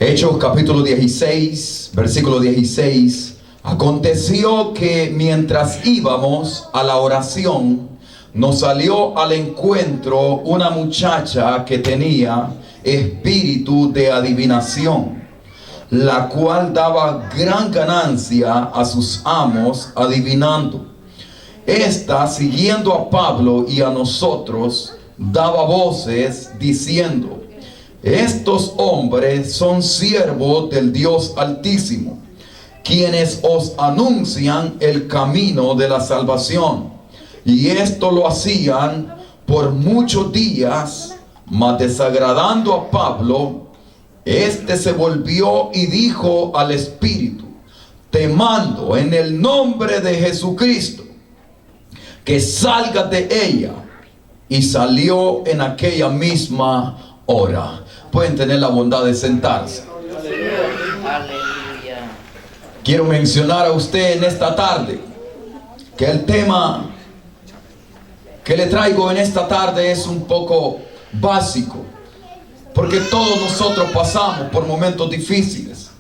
Hechos capítulo 16, versículo 16. Aconteció que mientras íbamos a la oración, nos salió al encuentro una muchacha que tenía espíritu de adivinación, la cual daba gran ganancia a sus amos adivinando. Esta, siguiendo a Pablo y a nosotros, daba voces diciendo: estos hombres son siervos del Dios Altísimo, quienes os anuncian el camino de la salvación. Y esto lo hacían por muchos días, mas desagradando a Pablo, este se volvió y dijo al espíritu: te mando en el nombre de Jesucristo que salgas de ella. Y salió en aquella misma hora. Pueden tener la bondad de sentarse. Aleluya. Quiero mencionar a usted en esta tarde que el tema que le traigo en esta tarde es un poco básico, porque todos nosotros pasamos por momentos difíciles.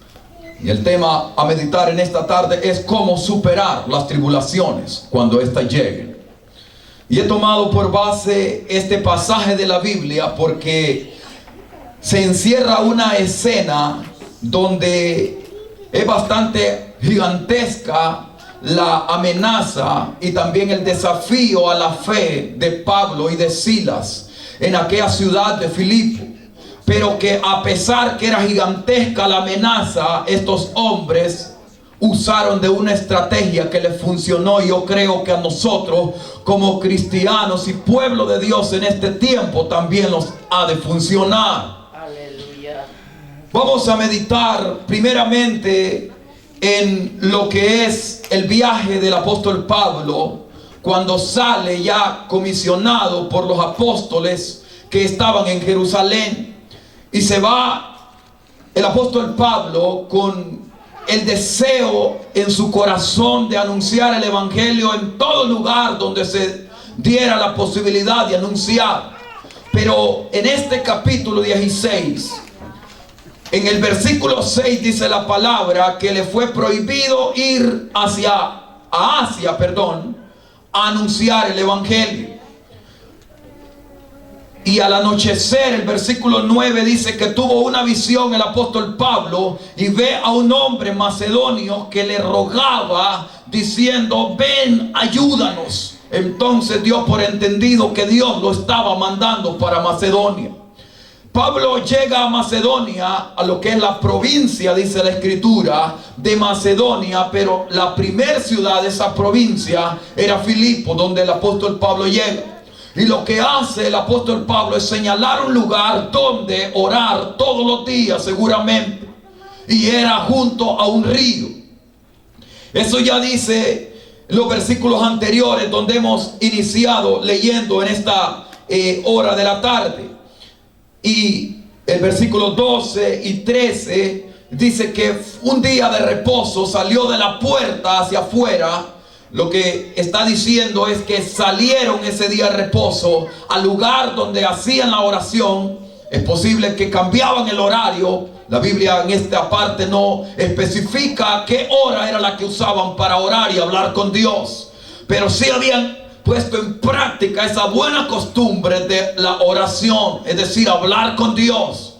Y el tema a meditar en esta tarde es cómo superar las tribulaciones cuando éstas lleguen. Y he tomado por base este pasaje de la Biblia porque se encierra una escena donde es bastante gigantesca la amenaza y también el desafío a la fe de Pablo y de Silas en aquella ciudad de Filipo. Pero que a pesar que era gigantesca la amenaza, estos hombres usaron de una estrategia que les funcionó. Y yo creo que a nosotros como cristianos y pueblo de Dios en este tiempo también nos ha de funcionar. Aleluya. Vamos a meditar primeramente en lo que es el viaje del apóstol Pablo cuando sale ya comisionado por los apóstoles que estaban en Jerusalén. Y se va el apóstol Pablo con el deseo en su corazón de anunciar el evangelio en todo lugar donde se diera la posibilidad de anunciar. Pero en este capítulo 16, en el versículo 6 dice la palabra que le fue prohibido ir a Asia, a anunciar el evangelio. Y al anochecer, el versículo 9 dice que tuvo una visión el apóstol Pablo y ve a un hombre macedonio que le rogaba diciendo: ven, ayúdanos. Entonces dio por entendido que Dios lo estaba mandando para Macedonia. Pablo llega a Macedonia, a lo que es la provincia, dice la escritura, de Macedonia, pero la primer ciudad de esa provincia era Filipo, donde el apóstol Pablo llega. Y lo que hace el apóstol Pablo es señalar un lugar donde orar todos los días seguramente. Y era junto a un río. Eso ya dice los versículos anteriores donde hemos iniciado leyendo en esta hora de la tarde. Y el versículo 12 y 13 dice que un día de reposo salió de la puerta hacia afuera. Lo que está diciendo es que salieron ese día de reposo al lugar donde hacían la oración. Es posible que cambiaban el horario. La Biblia en esta parte no especifica qué hora era la que usaban para orar y hablar con Dios, pero sí habían puesto en práctica esa buena costumbre de la oración, es decir, hablar con Dios.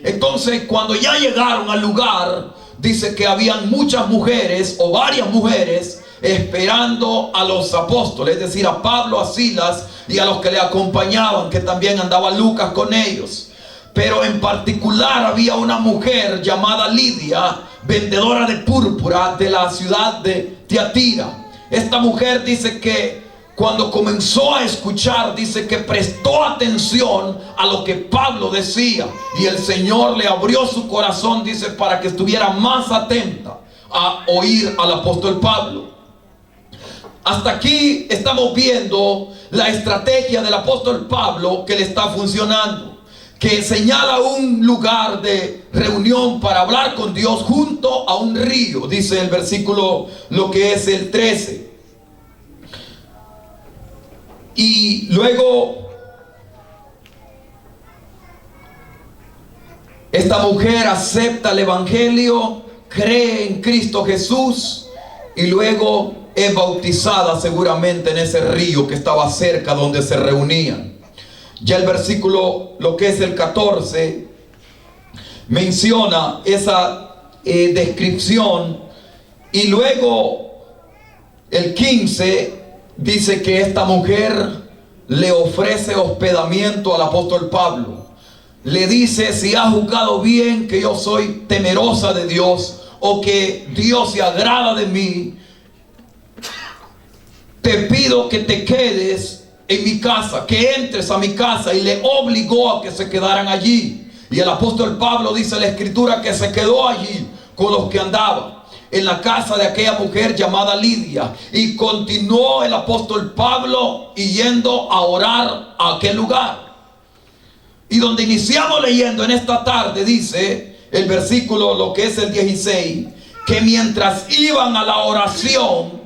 Entonces, cuando ya llegaron al lugar, dice que habían muchas mujeres o varias mujeres esperando a los apóstoles, es decir, a Pablo, a Silas y a los que le acompañaban, que también andaba Lucas con ellos. Pero en particular había una mujer llamada Lidia, vendedora de púrpura de la ciudad de Tiatira. Esta mujer dice que cuando comenzó a escuchar, dice que prestó atención a lo que Pablo decía, y el Señor le abrió su corazón, dice, para que estuviera más atenta a oír al apóstol Pablo. Hasta aquí estamos viendo la estrategia del apóstol Pablo que le está funcionando, que señala un lugar de reunión para hablar con Dios junto a un río, dice el versículo, lo que es el 13. Y luego Esta mujer acepta el evangelio, cree en Cristo Jesús y luego es bautizada seguramente en ese río que estaba cerca donde se reunían. Ya el versículo, lo que es el 14, menciona esa descripción, y luego el 15 dice que esta mujer le ofrece hospedamiento al apóstol Pablo. Le dice: si has juzgado bien que yo soy temerosa de Dios, o que Dios se agrada de mí, te pido que te quedes en mi casa, que entres a mi casa. Y le obligó a que se quedaran allí. Y el apóstol Pablo, dice la escritura, que se quedó allí con los que andaban en la casa de aquella mujer llamada Lidia. Y continuó el apóstol Pablo yendo a orar a aquel lugar. Y donde iniciamos leyendo en esta tarde, dice el versículo, lo que es el 16, que mientras iban a la oración,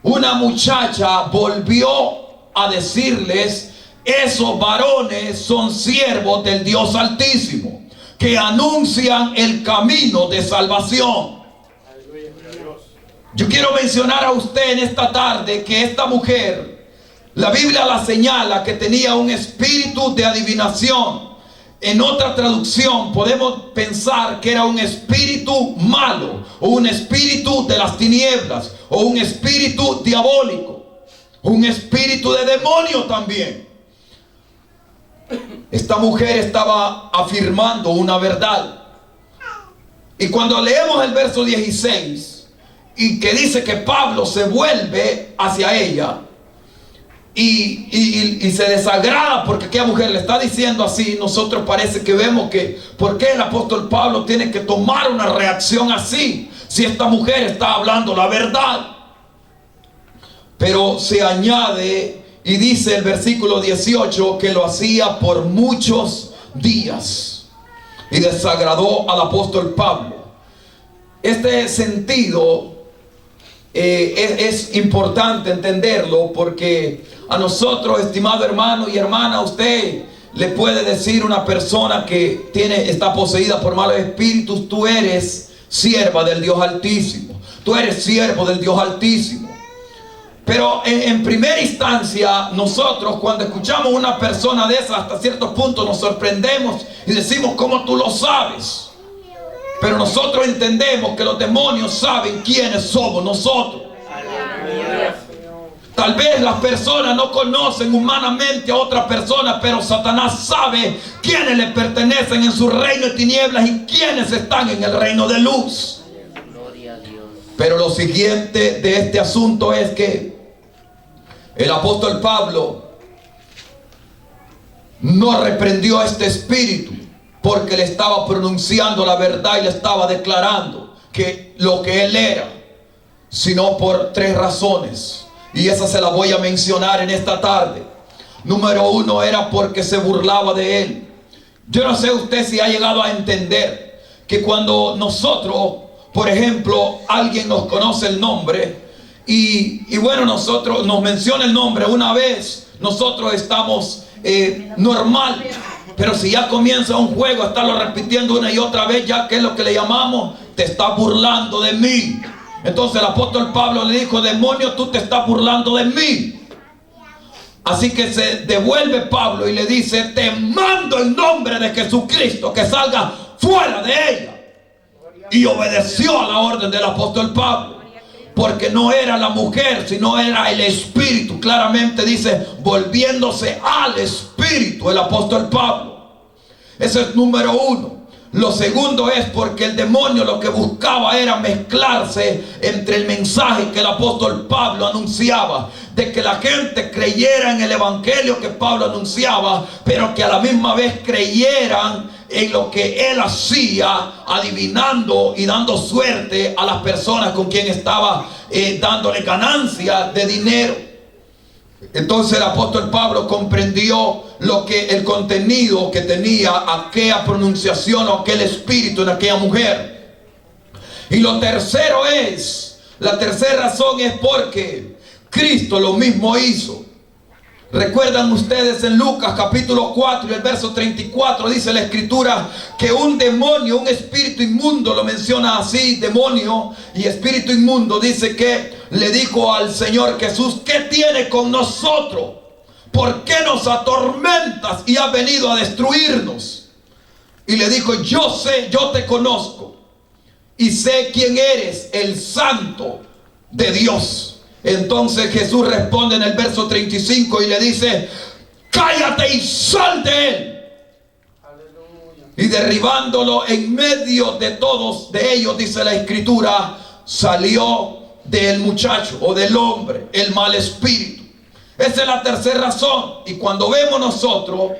una muchacha volvió a decirles: esos varones son siervos del Dios Altísimo, que anuncian el camino de salvación. Yo quiero mencionar a usted en esta tarde que esta mujer, la Biblia la señala que tenía un espíritu de adivinación. En otra traducción podemos pensar que era un espíritu malo, o un espíritu de las tinieblas, o un espíritu diabólico, un espíritu de demonio también. Esta mujer estaba afirmando una verdad. Y cuando leemos el verso 16, y que dice que Pablo se vuelve hacia ella y se desagrada porque aquella mujer le está diciendo así, nosotros parece que vemos que ¿por qué el apóstol Pablo tiene que tomar una reacción así si esta mujer está hablando la verdad? Pero se añade y dice el versículo 18 que lo hacía por muchos días y desagradó al apóstol Pablo. Este sentido es importante entenderlo, porque a nosotros, estimado hermano y hermana, usted le puede decir a una persona que está poseída por malos espíritus: tú eres sierva del Dios Altísimo, tú eres siervo del Dios Altísimo. Pero en primera instancia, nosotros cuando escuchamos una persona de esa, hasta cierto punto nos sorprendemos y decimos: ¿cómo tú lo sabes? Pero nosotros entendemos que los demonios saben quiénes somos nosotros. Tal vez las personas no conocen humanamente a otra persona, pero Satanás sabe quiénes le pertenecen en su reino de tinieblas y quiénes están en el reino de luz. Pero lo siguiente de este asunto es que el apóstol Pablo no reprendió a este espíritu, porque le estaba pronunciando la verdad y le estaba declarando que lo que él era, sino por tres razones. Y esas se las voy a mencionar en esta tarde. Número uno, era porque se burlaba de él. Yo no sé usted si ha llegado a entender que cuando nosotros, por ejemplo, alguien nos conoce el nombre y bueno, nosotros nos menciona el nombre una vez, nosotros estamos normal. Pero si ya comienza un juego a estarlo repitiendo una y otra vez, ya que es lo que le llamamos: te estás burlando de mí. Entonces el apóstol Pablo le dijo: demonio, tú te estás burlando de mí. Así que se devuelve Pablo y le dice: te mando en nombre de Jesucristo que salga fuera de ella. Y obedeció a la orden del apóstol Pablo, porque no era la mujer, sino era el espíritu. Claramente dice: volviéndose al espíritu, el apóstol Pablo. Ese es número uno. Lo segundo es porque el demonio lo que buscaba era mezclarse entre el mensaje que el apóstol Pablo anunciaba, de que la gente creyera en el evangelio que Pablo anunciaba, pero que a la misma vez creyeran en lo que él hacía, adivinando y dando suerte a las personas con quien estaba dándole ganancia de dinero. Entonces el apóstol Pablo comprendió el contenido que tenía aquella pronunciación o aquel espíritu en aquella mujer. Y lo tercero la tercera razón es porque Cristo lo mismo hizo. Recuerdan ustedes en Lucas capítulo 4 y el verso 34 dice la escritura que un demonio, un espíritu inmundo, lo menciona así, demonio y espíritu inmundo, dice que le dijo al Señor Jesús: ¿qué tiene con nosotros? ¿Por qué nos atormentas y has venido a destruirnos? Y le dijo: yo sé, yo te conozco y sé quién eres, el Santo de Dios. Entonces Jesús responde en el verso 35 y le dice: cállate y sal de él. Aleluya. Y derribándolo en medio de todos de ellos, dice la escritura, salió del muchacho o del hombre el mal espíritu. Esa es la tercera razón. Y cuando vemos nosotros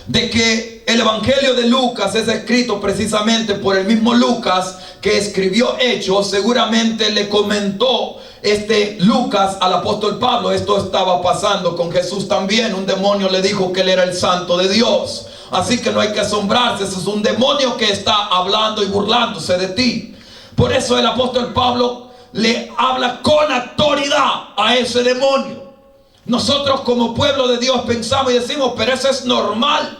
de que el Evangelio de Lucas es escrito precisamente por el mismo Lucas que escribió Hechos, seguramente le comentó Lucas al apóstol Pablo: esto estaba pasando con Jesús también. Un demonio le dijo que él era el Santo de Dios. Así que no hay que asombrarse, ese es un demonio que está hablando y burlándose de ti. Por eso el apóstol Pablo le habla con autoridad a ese demonio. Nosotros como pueblo de Dios pensamos y decimos: pero eso es normal,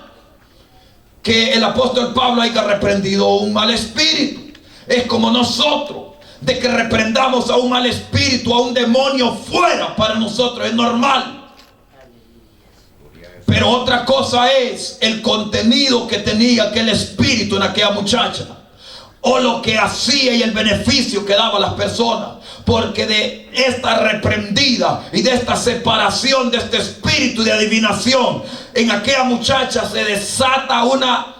que el apóstol Pablo haya reprendido un mal espíritu. Es como nosotros, de que reprendamos a un mal espíritu, a un demonio fuera, para nosotros es normal. Pero otra cosa es el contenido que tenía aquel espíritu en aquella muchacha, o lo que hacía y el beneficio que daba a las personas. Porque de esta reprendida y de esta separación de este espíritu de adivinación, en aquella muchacha se desata una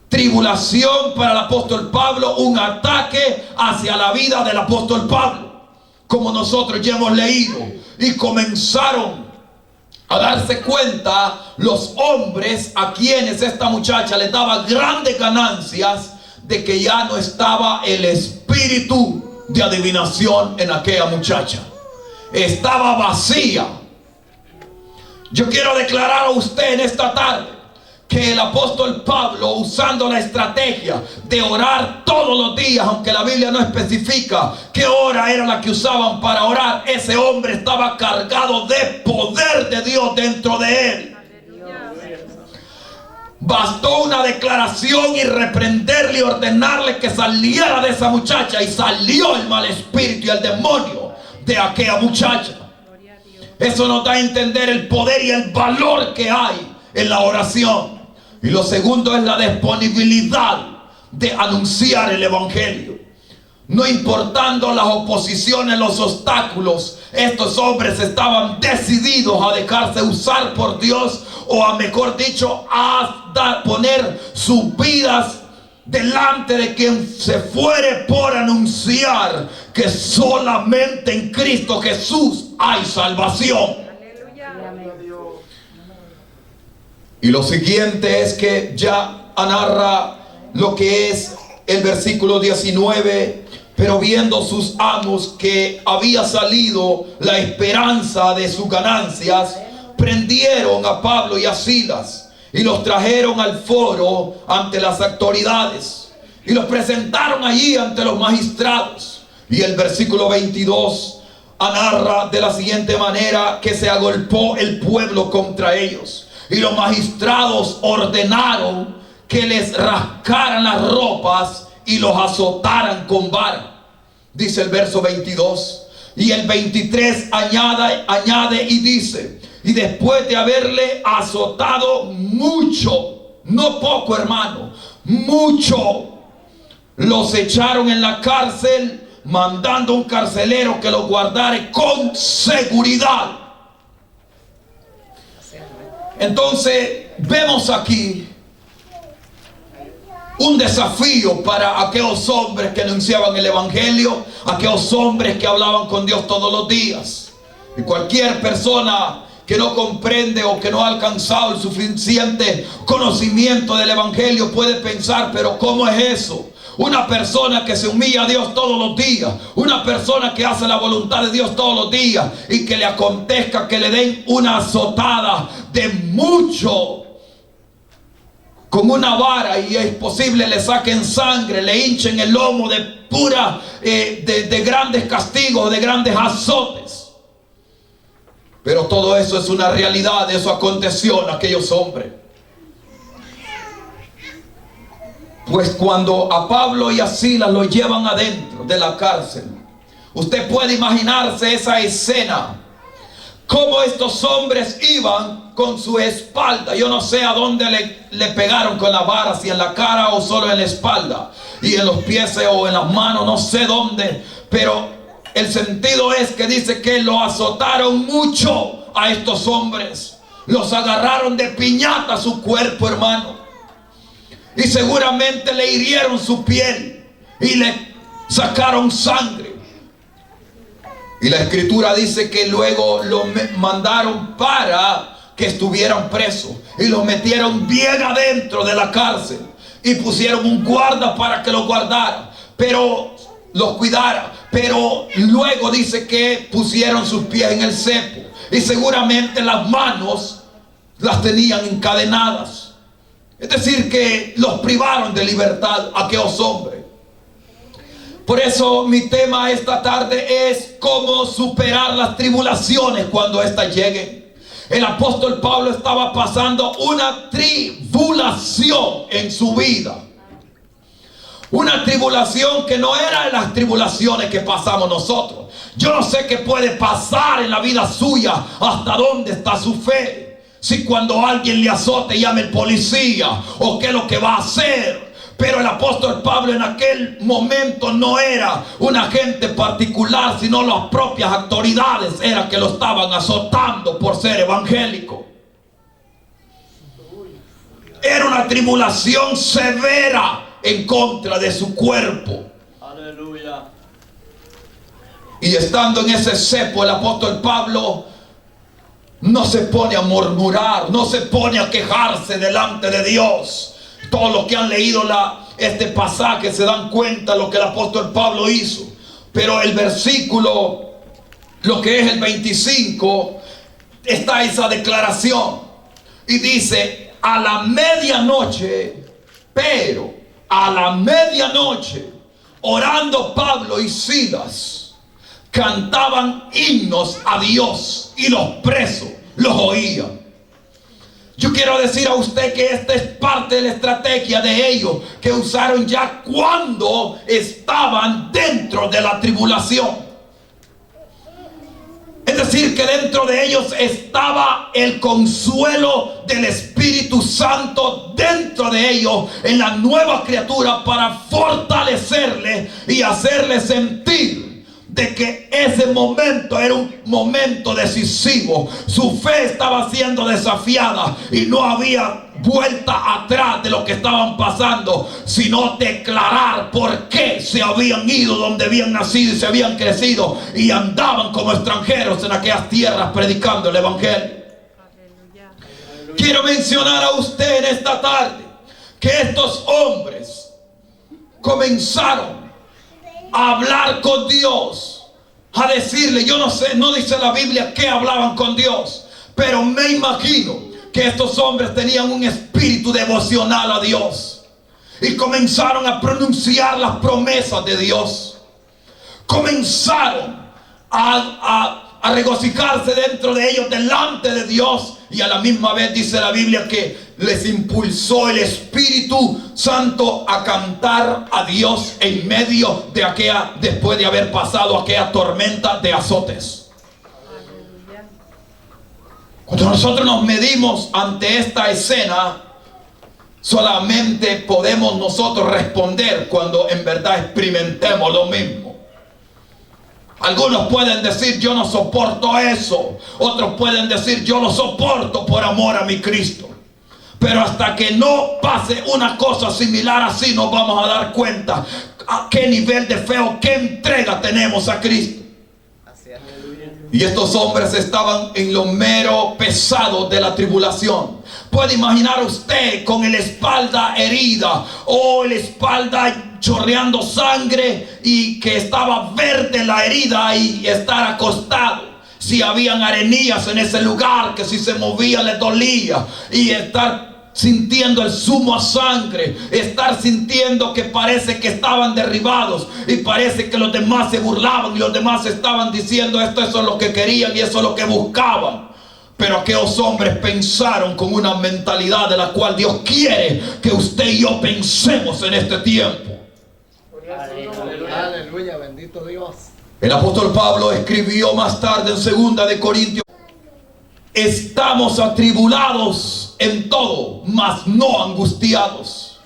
tribulación para el apóstol Pablo, un ataque hacia la vida del apóstol Pablo, como nosotros ya hemos leído. Y comenzaron a darse cuenta los hombres a quienes esta muchacha les daba grandes ganancias, de que ya no estaba el espíritu de adivinación en aquella muchacha. Estaba vacía. Yo quiero declarar a usted en esta tarde que el apóstol Pablo, usando la estrategia de orar todos los días, aunque la Biblia no especifica qué hora era la que usaban para orar, ese hombre estaba cargado de poder de Dios dentro de él. Bastó una declaración y reprenderle y ordenarle que saliera de esa muchacha, y salió el mal espíritu y el demonio de aquella muchacha. Eso nos da a entender el poder y el valor que hay en la oración. Y lo segundo es la disponibilidad de anunciar el evangelio. No importando las oposiciones, los obstáculos, estos hombres estaban decididos a dejarse usar por Dios, o a mejor dicho, a poner sus vidas delante de quien se fuere por anunciar que solamente en Cristo Jesús hay salvación. Y lo siguiente es que ya narra lo que es el versículo 19. Pero viendo sus amos que había salido la esperanza de sus ganancias, prendieron a Pablo y a Silas y los trajeron al foro ante las autoridades y los presentaron allí ante los magistrados. Y el versículo 22 narra de la siguiente manera: que se agolpó el pueblo contra ellos, y los magistrados ordenaron que les rascaran las ropas y los azotaran con vara. Dice el verso 22. Y el 23 añade y dice: y después de haberle azotado mucho, no poco, hermano, mucho, los echaron en la cárcel, mandando un carcelero que los guardare con seguridad. Entonces vemos aquí un desafío para aquellos hombres que anunciaban el evangelio, aquellos hombres que hablaban con Dios todos los días. Y cualquier persona que no comprende o que no ha alcanzado el suficiente conocimiento del evangelio puede pensar: pero ¿cómo es eso? Una persona que se humilla a Dios todos los días, una persona que hace la voluntad de Dios todos los días, y que le acontezca que le den una azotada de mucho, con una vara, y es posible le saquen sangre, le hinchen el lomo de pura, de grandes castigos, de grandes azotes. Pero todo eso es una realidad. Eso aconteció en aquellos hombres. Pues cuando a Pablo y a Silas lo llevan adentro de la cárcel, usted puede imaginarse esa escena. Cómo estos hombres iban con su espalda. Yo no sé a dónde le pegaron con la vara, si en la cara o solo en la espalda, y en los pies o en las manos, no sé dónde. Pero el sentido es que dice que lo azotaron mucho a estos hombres. Los agarraron de piñata su cuerpo, hermano. Y seguramente le hirieron su piel y le sacaron sangre. Y la escritura dice que luego lo mandaron para que estuvieran presos. Y los metieron bien adentro de la cárcel. Y pusieron un guarda para que los guardara. Pero los cuidara. Pero luego dice que pusieron sus pies en el cepo. Y seguramente las manos las tenían encadenadas. Es decir, que los privaron de libertad a aquellos hombres. Por eso mi tema esta tarde es cómo superar las tribulaciones cuando éstas lleguen. El apóstol Pablo estaba pasando una tribulación en su vida. Una tribulación que no era de las tribulaciones que pasamos nosotros. Yo no sé qué puede pasar en la vida suya, hasta dónde está su fe. Si cuando alguien le azote llame el policía, o qué es lo que va a hacer. Pero el apóstol Pablo en aquel momento no era un agente particular, sino las propias autoridades eran que lo estaban azotando por ser evangélico. Era una tribulación severa en contra de su cuerpo. Aleluya. Y estando en ese cepo, el apóstol Pablo no se pone a murmurar, no se pone a quejarse delante de Dios. Todos los que han leído este pasaje se dan cuenta de lo que el apóstol Pablo hizo. Pero el versículo, lo que es el 25, está esa declaración. Y dice, a la medianoche, pero a la medianoche, orando Pablo y Silas, cantaban himnos a Dios y los presos los oían. Yo quiero decir a usted que esta es parte de la estrategia de ellos que usaron ya cuando estaban dentro de la tribulación. Es decir, que dentro de ellos estaba el consuelo del Espíritu Santo dentro de ellos en la nueva criatura para fortalecerle y hacerle sentir de que ese momento era un momento decisivo. Su fe estaba siendo desafiada y no había vuelta atrás de lo que estaban pasando, sino declarar por qué se habían ido donde habían nacido y se habían crecido y andaban como extranjeros en aquellas tierras predicando el evangelio. Quiero mencionar a usted en esta tarde que estos hombres comenzaron a hablar con Dios, a decirle, yo no sé, no dice la Biblia que hablaban con Dios, pero me imagino que estos hombres tenían un espíritu devocional a Dios y comenzaron a pronunciar las promesas de Dios. Comenzaron a regocijarse dentro de ellos, delante de Dios, y a la misma vez dice la Biblia que les impulsó el Espíritu Santo a cantar a Dios en medio de aquella, después de haber pasado aquella tormenta de azotes. Cuando nosotros nos medimos ante esta escena, solamente podemos nosotros responder cuando en verdad experimentemos lo mismo. Algunos pueden decir, yo no soporto eso. Otros pueden decir, yo lo soporto por amor a mi Cristo. Pero hasta que no pase una cosa similar así, nos vamos a dar cuenta a qué nivel de fe o qué entrega tenemos a Cristo. Y estos hombres estaban en lo mero pesado de la tribulación. Puede imaginar usted con la espalda herida o la espalda chorreando sangre y que estaba verde la herida y estar acostado. Si habían arenillas en ese lugar que si se movía le dolía, y estar sintiendo el zumo a sangre, estar sintiendo que parece que estaban derribados y parece que los demás se burlaban y los demás estaban diciendo esto, eso es lo que querían y eso es lo que buscaban. Pero aquellos hombres pensaron con una mentalidad de la cual Dios quiere que usted y yo pensemos en este tiempo. Aleluya, aleluya, bendito Dios. El apóstol Pablo escribió más tarde en 2 de Corintios: estamos atribulados en todo, mas no angustiados.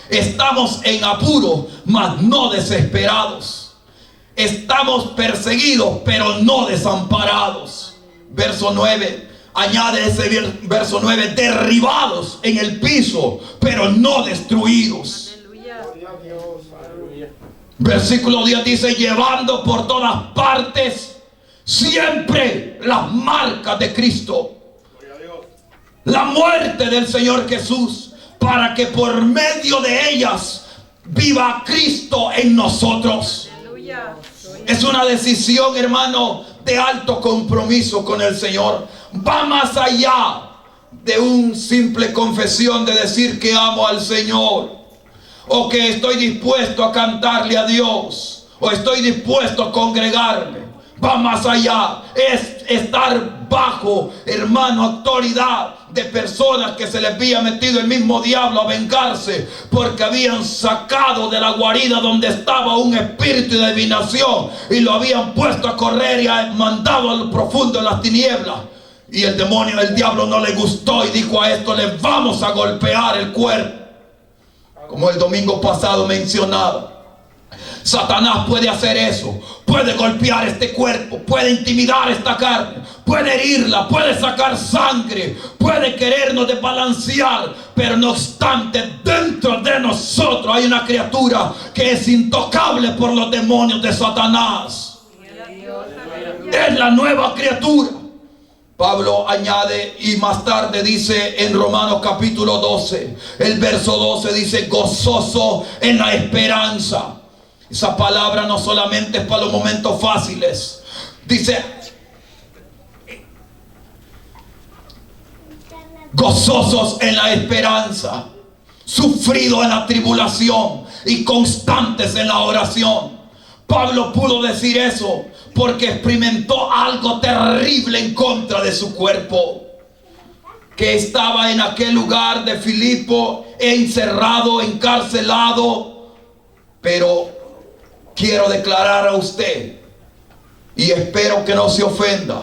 Estamos en apuro, mas no desesperados. Estamos perseguidos, pero no desamparados. Verso 9, añade ese verso 9, derribados en el piso, pero no destruidos. Versículo 10 dice: llevando por todas partes siempre las marcas de Cristo, la muerte del Señor Jesús, para que por medio de ellas viva Cristo en nosotros. Es una decisión, hermano, de alto compromiso con el Señor. Va más allá de un simple confesión de decir que amo al Señor, o que estoy dispuesto a cantarle a Dios, o estoy dispuesto a congregarme. Va más allá, es estar bajo, hermano, autoridad de personas que se les había metido el mismo diablo a vengarse, porque habían sacado de la guarida donde estaba un espíritu de adivinación y lo habían puesto a correr y mandado al profundo de las tinieblas. Y el demonio, el diablo, no le gustó y dijo: a esto le vamos a golpear el cuerpo. Como el domingo pasado mencionaba, Satanás puede hacer eso, puede golpear este cuerpo, puede intimidar esta carne, puede herirla, puede sacar sangre, puede querernos desbalancear, pero no obstante, dentro de nosotros hay una criatura que es intocable por los demonios de Satanás. Es la nueva criatura. Pablo añade y más tarde dice en Romanos capítulo 12, el verso 12 dice: gozoso en la esperanza. Esa palabra no solamente es para los momentos fáciles. Dice: gozosos en la esperanza, sufridos en la tribulación y constantes en la oración. Pablo pudo decir eso porque experimentó algo terrible en contra de su cuerpo, que estaba en aquel lugar de Filipo, encerrado, encarcelado. Pero quiero declarar a usted, y espero que no se ofenda,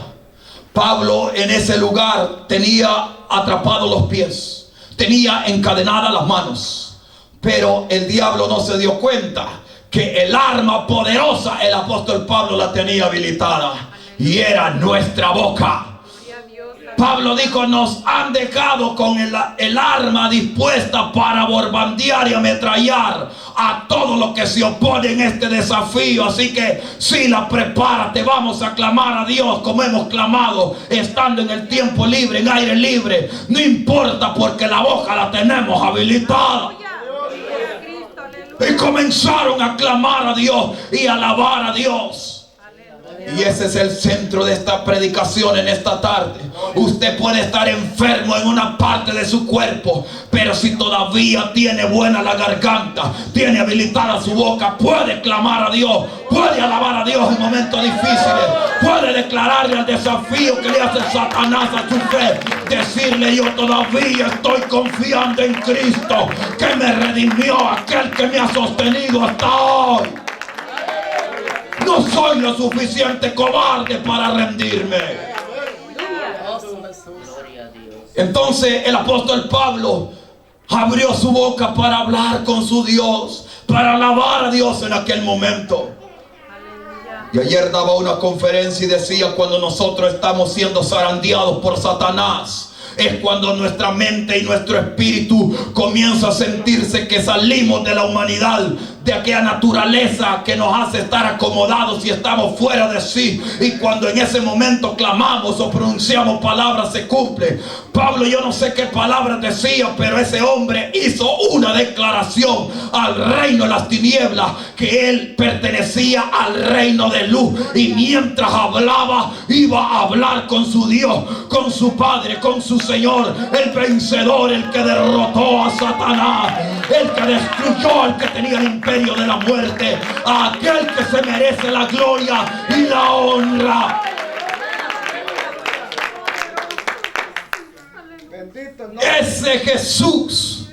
Pablo en ese lugar tenía atrapados los pies, tenía encadenadas las manos, pero el diablo no se dio cuenta que el arma poderosa el apóstol Pablo la tenía habilitada, y era nuestra boca. Pablo dijo: nos han dejado con el arma dispuesta para bombardear y ametrallar a todo lo que se opone en este desafío. Así que Sila, prepárate, vamos a clamar a Dios como hemos clamado, estando en el tiempo libre, en aire libre. No importa, porque la boca la tenemos habilitada. Y comenzaron a clamar a Dios y a alabar a Dios. Y ese es el centro de esta predicación en esta tarde. Usted puede estar enfermo en una parte de su cuerpo, pero si todavía tiene buena la garganta, tiene habilitada su boca, puede clamar a Dios, puede alabar a Dios en momentos difíciles, puede declararle al desafío que le hace Satanás a su fe, decirle: yo todavía estoy confiando en Cristo, que me redimió, aquel que me ha sostenido hasta hoy. No soy lo suficiente cobarde para rendirme. Entonces el apóstol Pablo abrió su boca para hablar con su Dios, para alabar a Dios en aquel momento. Y ayer daba una conferencia y decía: cuando nosotros estamos siendo zarandeados por Satanás, es cuando nuestra mente y nuestro espíritu comienza a sentirse que salimos de la humanidad, de aquella naturaleza que nos hace estar acomodados y estamos fuera de sí. Y cuando en ese momento clamamos o pronunciamos palabras, se cumple. Pablo, yo no sé qué palabras decía, pero ese hombre hizo una declaración al reino de las tinieblas, que él pertenecía al reino de luz, y mientras hablaba iba a hablar con su Dios, con su Padre, con su Señor, el vencedor, el que derrotó a Satanás, el que destruyó al que tenía el imperio de la muerte, a aquel que se merece la gloria y la honra. Ese Jesús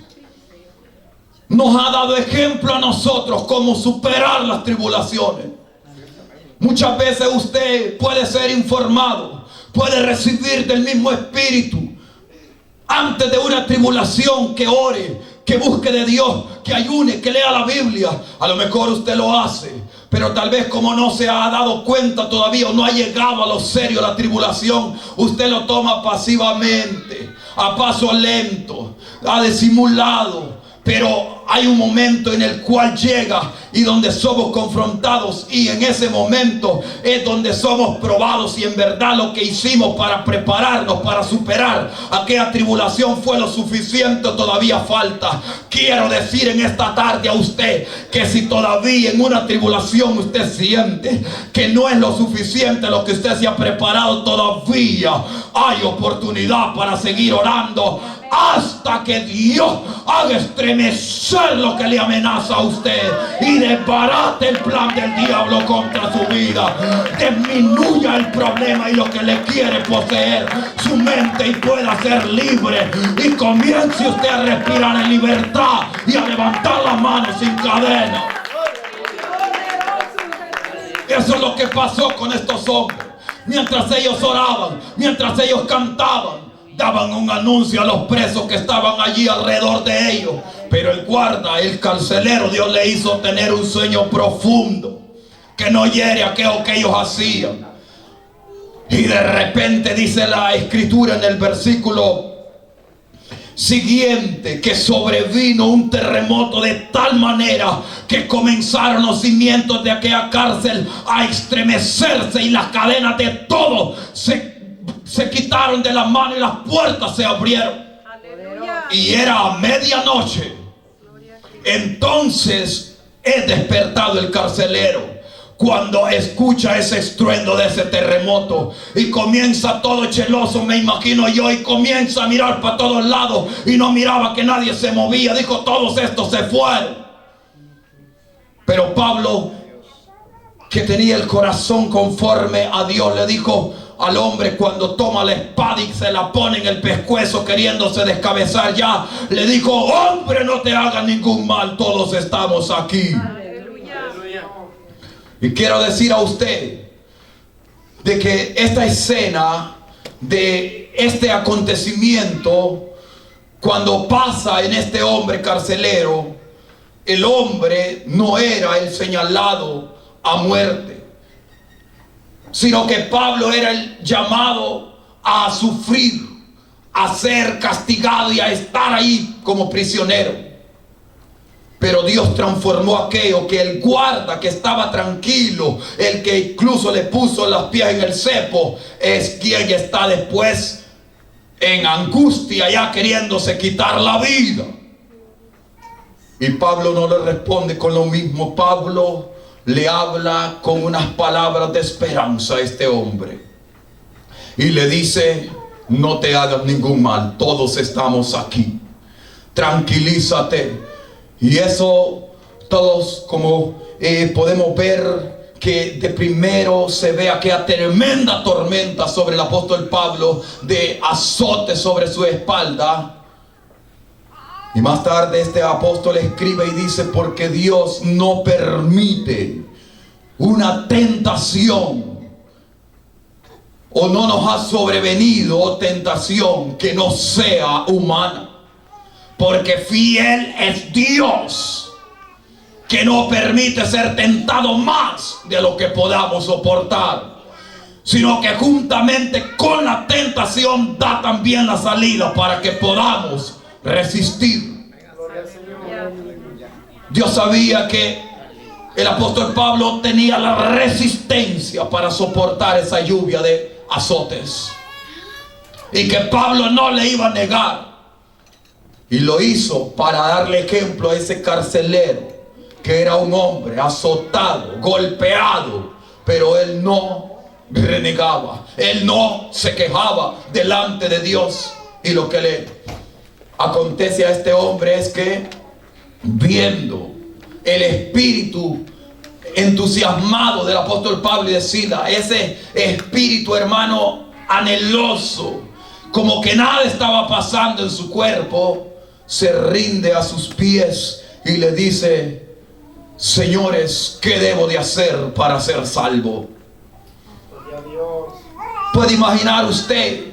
nos ha dado ejemplo a nosotros cómo superar las tribulaciones. Muchas veces usted puede ser informado, puede recibir del mismo Espíritu antes de una tribulación, que ore, que busque de Dios, que ayune, que lea la Biblia. A lo mejor usted lo hace, pero tal vez como no se ha dado cuenta todavía o no ha llegado a lo serio la tribulación, usted lo toma pasivamente, a paso lento, a disimulado. Pero hay un momento en el cual llega y donde somos confrontados, y en ese momento es donde somos probados si en verdad lo que hicimos para prepararnos para superar aquella tribulación fue lo suficiente o todavía falta. Quiero decir en esta tarde a usted que si todavía en una tribulación usted siente que no es lo suficiente lo que usted se ha preparado, todavía hay oportunidad para seguir orando hasta que Dios haga estremecer lo que le amenaza a usted y desbarate el plan del diablo contra su vida, disminuya el problema y lo que le quiere poseer su mente, y pueda ser libre, y comience usted a respirar en libertad y a levantar las manos sin cadena. Eso es lo que pasó con estos hombres. Mientras ellos oraban, mientras ellos cantaban, daban un anuncio a los presos que estaban allí alrededor de ellos. Pero el guarda, el carcelero, Dios le hizo tener un sueño profundo que no hiere aquello que ellos hacían. Y de repente dice la escritura en el versículo siguiente que sobrevino un terremoto de tal manera que comenzaron los cimientos de aquella cárcel a estremecerse, y las cadenas de todos se quitaron de las manos y las puertas se abrieron. Aleluya. Y era a medianoche. Entonces es despertado el carcelero cuando escucha ese estruendo de ese terremoto, y comienza todo cheloso, me imagino yo, y comienza a mirar para todos lados y no miraba que nadie se movía. Dijo: todos estos se fueron. Pero Pablo, que tenía el corazón conforme a Dios, le dijo al hombre, cuando toma la espada y se la pone en el pescuezo queriéndose descabezar ya, le dijo: hombre, no te hagas ningún mal, todos estamos aquí. Aleluya. Y quiero decir a usted de que esta escena de este acontecimiento, cuando pasa en este hombre carcelero, el hombre no era el señalado a muerte, sino que Pablo era el llamado a sufrir, a ser castigado y a estar ahí como prisionero. Pero Dios transformó aquello que el guarda, que estaba tranquilo, el que incluso le puso los pies en el cepo, es quien está después en angustia, ya queriéndose quitar la vida. Y Pablo no le responde con lo mismo. Pablo le habla con unas palabras de esperanza a este hombre y le dice: no te hagas ningún mal, todos estamos aquí, tranquilízate. Y eso todos, como podemos ver, que de primero se ve aquella tremenda tormenta sobre el apóstol Pablo, de azote sobre su espalda. Y más tarde este apóstol escribe y dice: porque Dios no permite una tentación, o no nos ha sobrevenido tentación que no sea humana. Porque fiel es Dios, que no permite ser tentado más de lo que podamos soportar, sino que juntamente con la tentación da también la salida para que podamos resistir. Dios sabía que el apóstol Pablo tenía la resistencia para soportar esa lluvia de azotes, y que Pablo no le iba a negar. Y lo hizo para darle ejemplo a ese carcelero, que era un hombre azotado, golpeado, pero él no renegaba, él no se quejaba delante de Dios. Y lo que le acontece a este hombre es que, viendo el espíritu entusiasmado del apóstol Pablo y de Silas, ese espíritu, hermano, anheloso, como que nada estaba pasando en su cuerpo, se rinde a sus pies y le dice: señores, ¿qué debo de hacer para ser salvo? ¿Puede imaginar usted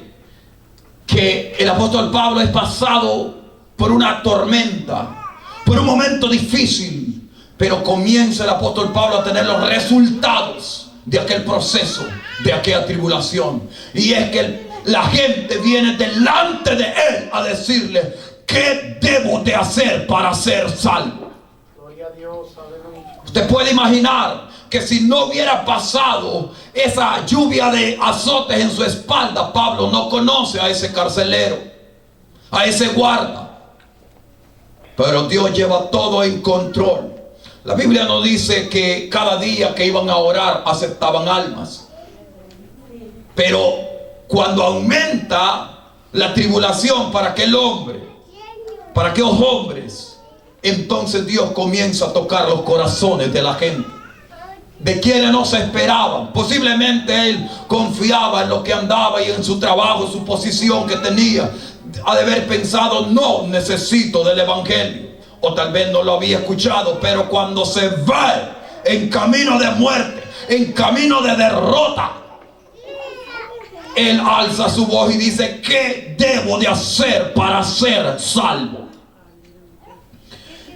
que el apóstol Pablo es pasado por una tormenta, por un momento difícil, pero comienza el apóstol Pablo a tener los resultados de aquel proceso, de aquella tribulación? Y es que la gente viene delante de él a decirle: ¿qué debo de hacer para ser salvo? Gloria a Dios, aleluya. Usted puede imaginar que si no hubiera pasado esa lluvia de azotes en su espalda, Pablo no conoce a ese carcelero, a ese guarda. Pero Dios lleva todo en control. La Biblia nos dice que cada día que iban a orar aceptaban almas. Pero cuando aumenta la tribulación para aquel hombre, para aquellos hombres, entonces Dios comienza a tocar los corazones de la gente, de quienes no se esperaban. Posiblemente él confiaba en lo que andaba y en su trabajo, en su posición que tenía. Ha de haber pensado: no necesito del evangelio. O tal vez no lo había escuchado, pero cuando se ve en camino de muerte, en camino de derrota, él alza su voz y dice: ¿qué debo de hacer para ser salvo?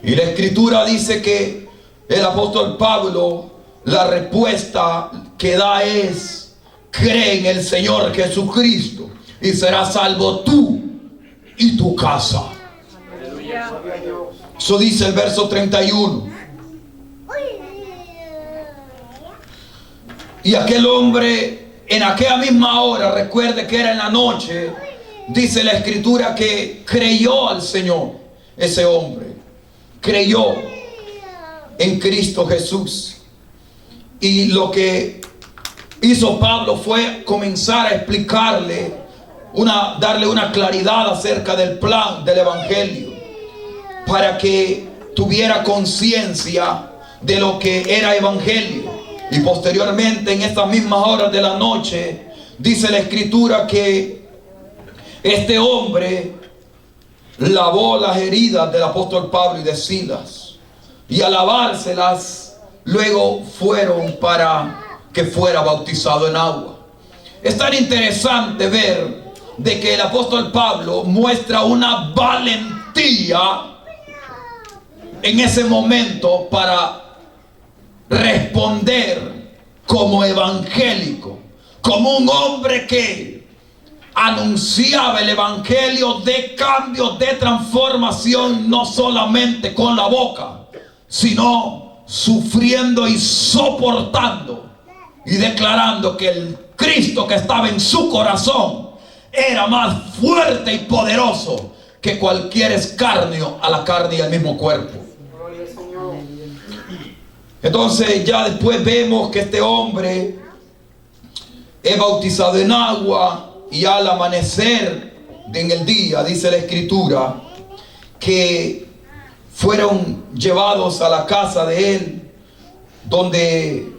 Y la escritura dice que el apóstol Pablo, la respuesta que da es: cree en el Señor Jesucristo y serás salvo tú y tu casa. Eso dice el verso 31. Y aquel hombre, en aquella misma hora, recuerde que era en la noche, dice la escritura que creyó al Señor. Ese hombre creyó en Cristo Jesús. Y lo que hizo Pablo fue comenzar a explicarle, darle una claridad acerca del plan del evangelio, para que tuviera conciencia de lo que era evangelio. Y posteriormente, en estas mismas horas de la noche, dice la escritura que este hombre lavó las heridas del apóstol Pablo y de Silas, y al lavárselas, luego fueron para que fuera bautizado en agua. Es tan interesante ver de que el apóstol Pablo muestra una valentía en ese momento para responder como evangélico, como un hombre que anunciaba el evangelio de cambio, de transformación, no solamente con la boca, sino sufriendo y soportando y declarando que el Cristo que estaba en su corazón era más fuerte y poderoso que cualquier escarnio a la carne y al mismo cuerpo. Entonces ya después vemos que este hombre es bautizado en agua, y al amanecer en el día, dice la escritura, que fueron llevados a la casa de él, donde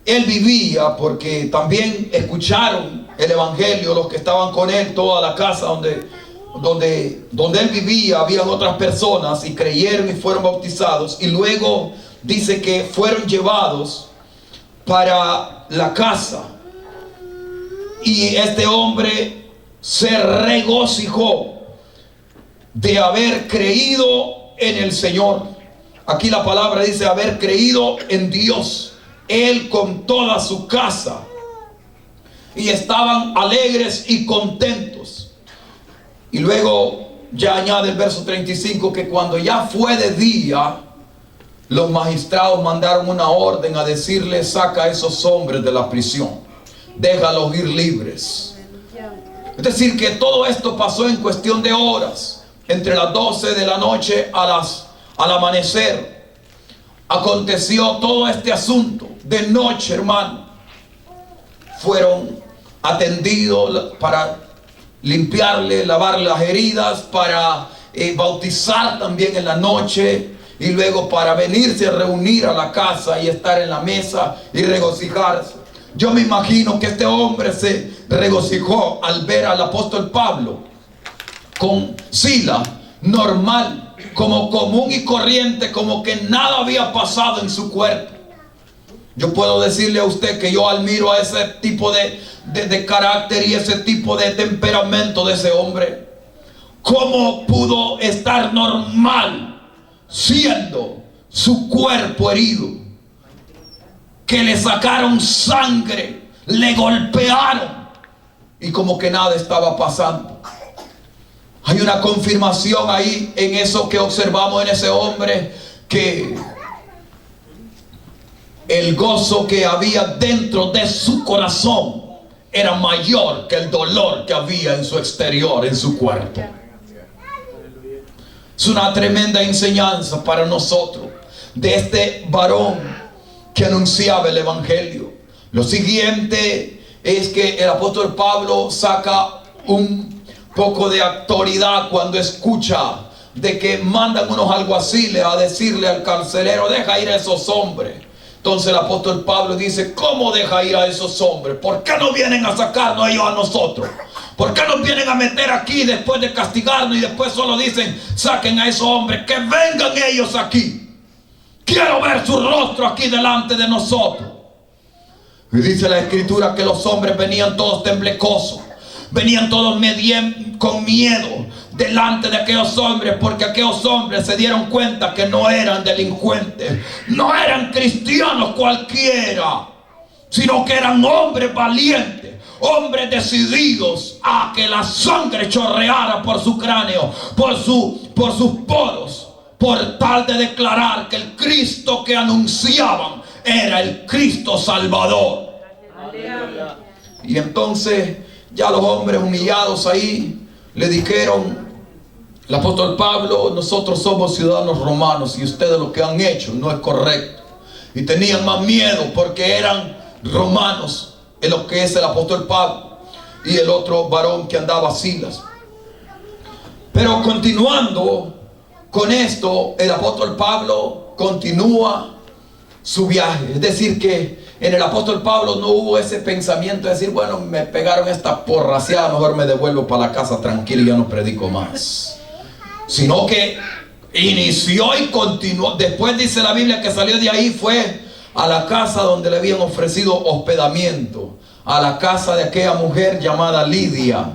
él vivía, porque también escucharon el evangelio los que estaban con él. Toda la casa donde él vivía, habían otras personas, y creyeron y fueron bautizados. Y luego dice que fueron llevados para la casa, y este hombre se regocijó de haber creído en el Señor. Aquí la palabra dice haber creído en Dios, él con toda su casa, y estaban alegres y contentos. Y luego ya añade el verso 35 que cuando ya fue de día, los magistrados mandaron una orden a decirle: saca a esos hombres de la prisión, déjalos ir libres. Es decir, que todo esto pasó en cuestión de horas, entre las 12 de la noche al amanecer. Aconteció todo este asunto. De noche, hermano, fueron atendidos para limpiarle, lavar las heridas, para bautizar también en la noche, y luego para venirse a reunir a la casa y estar en la mesa y regocijarse. Yo me imagino que este hombre se regocijó al ver al apóstol Pablo con Silas, normal, como común y corriente, como que nada había pasado en su cuerpo. Yo puedo decirle a usted que yo admiro a ese tipo de carácter y ese tipo de temperamento de ese hombre. ¿Cómo pudo estar normal siendo su cuerpo herido? Que le sacaron sangre, le golpearon y como que nada estaba pasando. Hay una confirmación ahí en eso que observamos en ese hombre, que el gozo que había dentro de su corazón era mayor que el dolor que había en su exterior, en su cuerpo. Es una tremenda enseñanza para nosotros de este varón que anunciaba el evangelio. Lo siguiente es que el apóstol Pablo saca un poco de autoridad cuando escucha de que mandan unos alguaciles a decirle al carcelero: deja ir a esos hombres. Entonces el apóstol Pablo dice: ¿cómo deja ir a esos hombres? ¿Por qué no vienen a sacarnos ellos a nosotros? ¿Por qué nos vienen a meter aquí después de castigarnos y después solo dicen: saquen a esos hombres, que vengan ellos aquí? Quiero ver su rostro aquí delante de nosotros. Y dice la escritura que los hombres venían todos temblecosos, venían todos con miedo delante de aquellos hombres, porque aquellos hombres se dieron cuenta que no eran delincuentes, no eran cristianos cualquiera, sino que eran hombres valientes, hombres decididos a que la sangre chorreara por su cráneo, por sus poros, por tal de declarar que el Cristo que anunciaban era el Cristo Salvador. Aleluya. Y entonces ya los hombres humillados ahí le dijeron: el apóstol Pablo, nosotros somos ciudadanos romanos y ustedes lo que han hecho no es correcto. Y tenían más miedo porque eran romanos, en lo que es el apóstol Pablo y el otro varón que andaba, Silas. Pero continuando con esto, el apóstol Pablo continúa su viaje. Es decir, que en el apóstol Pablo no hubo ese pensamiento de decir: bueno, me pegaron esta porraciada, mejor me devuelvo para la casa tranquilo y ya no predico más. Sino que inició y continuó. Después dice la Biblia que salió de ahí, fue a la casa donde le habían ofrecido hospedamiento, a la casa de aquella mujer llamada Lidia,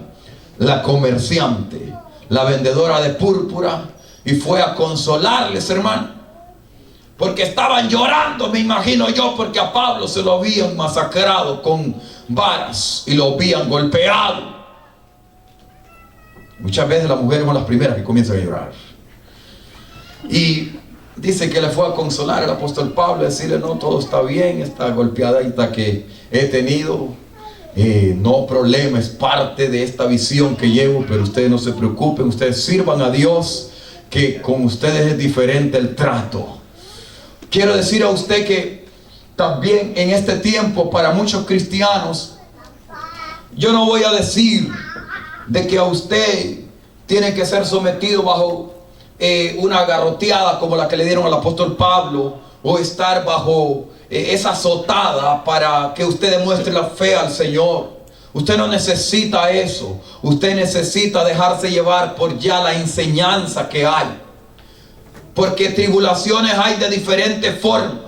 la comerciante, la vendedora de púrpura, y fue a consolarles, hermano, porque estaban llorando, me imagino yo, porque a Pablo se lo habían masacrado con varas y lo habían golpeado. Muchas veces las mujeres son las primeras que comienzan a llorar. Y dice que le fue a consolar el apóstol Pablo, decirle: no, todo está bien, esta golpeadita que he tenido, no problema, es parte de esta visión que llevo, pero ustedes no se preocupen, ustedes sirvan a Dios, que con ustedes es diferente el trato. Quiero decir a usted que también en este tiempo, para muchos cristianos, yo no voy a decir de que a usted tiene que ser sometido bajo una garroteada como la que le dieron al apóstol Pablo, o estar bajo esa azotada para que usted demuestre la fe al Señor. Usted no necesita eso. Usted necesita dejarse llevar por ya la enseñanza que hay, porque tribulaciones hay de diferentes formas.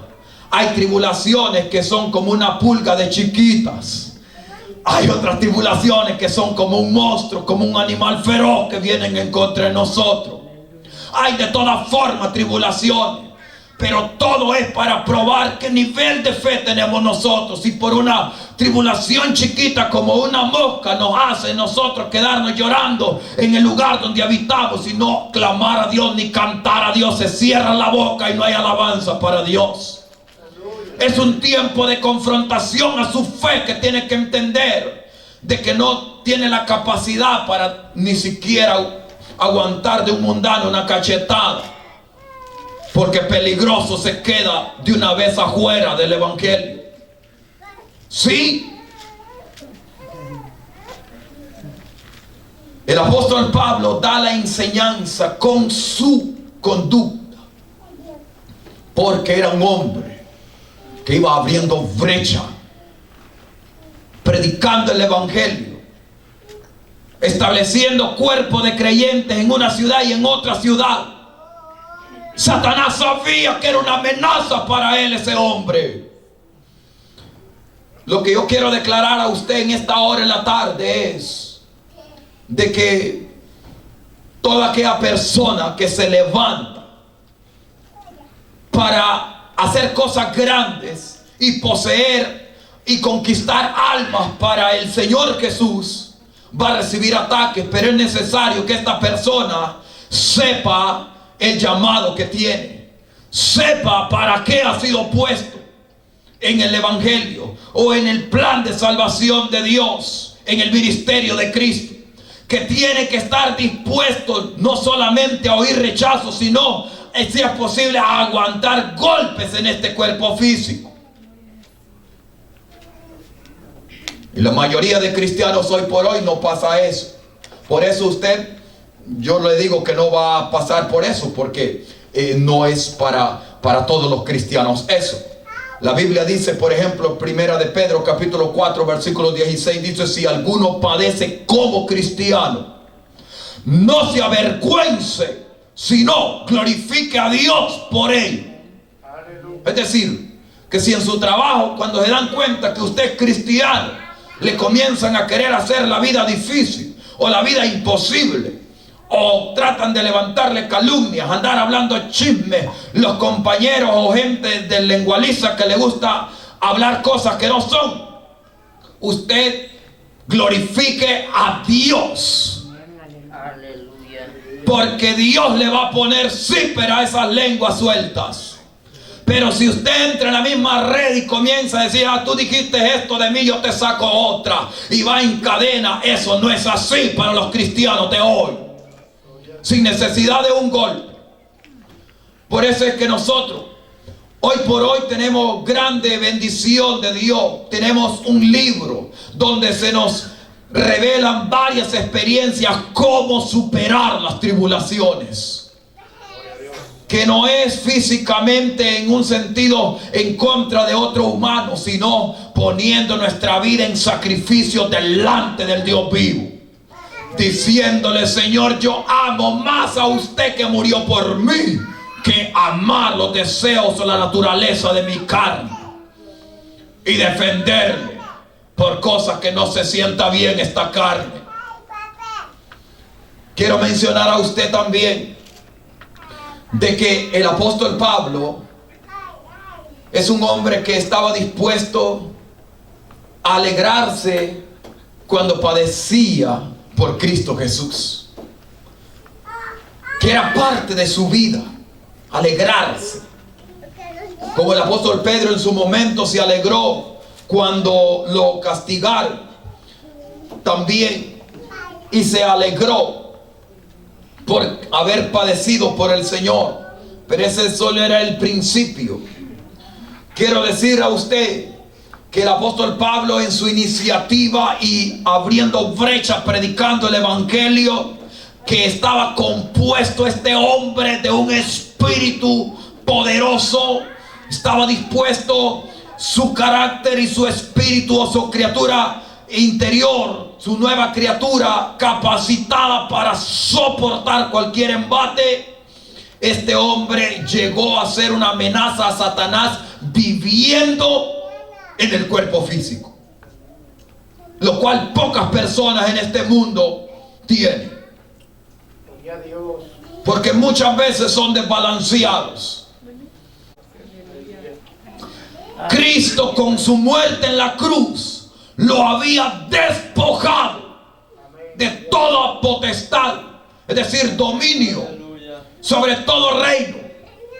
Hay tribulaciones que son como una pulga de chiquitas. Hay otras tribulaciones que son como un monstruo, como un animal feroz que vienen en contra de nosotros. Hay de todas formas tribulaciones, pero todo es para probar qué nivel de fe tenemos nosotros. Si por una tribulación chiquita como una mosca nos hace nosotros quedarnos llorando en el lugar donde habitamos y no clamar a Dios ni cantar a Dios, se cierra la boca y no hay alabanza para Dios. Es un tiempo de confrontación a su fe, que tiene que entender de que no tiene la capacidad para ni siquiera aguantar de un mundano una cachetada, porque peligroso se queda de una vez afuera del evangelio. Sí, El apóstol Pablo da la enseñanza con su conducta, porque era un hombre que iba abriendo brecha, predicando el evangelio, estableciendo cuerpos de creyentes en una ciudad y en otra ciudad. Satanás sabía que era una amenaza para él ese hombre. Lo que yo quiero declarar a usted en esta hora en la tarde es de que toda aquella persona que se levanta para hacer cosas grandes y poseer y conquistar almas para el Señor Jesús va a recibir ataques, pero es necesario que esta persona sepa el llamado que tiene, sepa para qué ha sido puesto en el evangelio o en el plan de salvación de Dios, en el ministerio de Cristo, que tiene que estar dispuesto no solamente a oír rechazo, sino, si es posible, a aguantar golpes en este cuerpo físico. Y la mayoría de cristianos hoy por hoy no pasa eso. Por eso usted, yo le digo que no va a pasar por eso, porque no es para todos los cristianos eso. La Biblia dice, por ejemplo, primera de Pedro capítulo 4 versículo 16, dice: si alguno padece como cristiano, no se avergüence, sino glorifique a Dios por ello. Es decir, que si en su trabajo, cuando se dan cuenta que usted es cristiano, le comienzan a querer hacer la vida difícil o la vida imposible, o tratan de levantarle calumnias, andar hablando chismes, los compañeros o gente de lengualiza que le gusta hablar cosas que no son, usted glorifique a Dios. Aleluya. Porque Dios le va a poner zipper a esas lenguas sueltas. Pero si usted entra en la misma red y comienza a decir: tú dijiste esto de mí, yo te saco otra, y va en cadena, eso no es así para los cristianos de hoy, sin necesidad de un golpe. Por eso es que nosotros hoy por hoy tenemos grande bendición de Dios. Tenemos un libro donde se nos revelan varias experiencias, cómo superar las tribulaciones, que no es físicamente en un sentido en contra de otro humano, sino poniendo nuestra vida en sacrificio delante del Dios vivo, diciéndole: Señor, yo amo más a usted que murió por mí, que amar los deseos o la naturaleza de mi carne y defenderme por cosas que no se sienta bien esta carne. Quiero mencionar a usted también de que el apóstol Pablo es un hombre que estaba dispuesto a alegrarse cuando padecía por Cristo Jesús, que era parte de su vida, alegrarse, como el apóstol Pedro en su momento se alegró cuando lo castigaron también, y se alegró por haber padecido por el Señor. Pero ese solo era el principio. Quiero decir a usted que el apóstol Pablo, en su iniciativa y abriendo brechas, predicando el evangelio, que estaba compuesto este hombre de un espíritu poderoso, estaba dispuesto, su carácter y su espíritu o su criatura interior, su nueva criatura, capacitada para soportar cualquier embate. Este hombre llegó a ser una amenaza a Satanás, viviendo en el cuerpo físico, lo cual pocas personas en este mundo tienen, porque muchas veces son desbalanceados. Cristo, con su muerte en la cruz, lo había despojado de toda potestad, es decir, dominio sobre todo reino.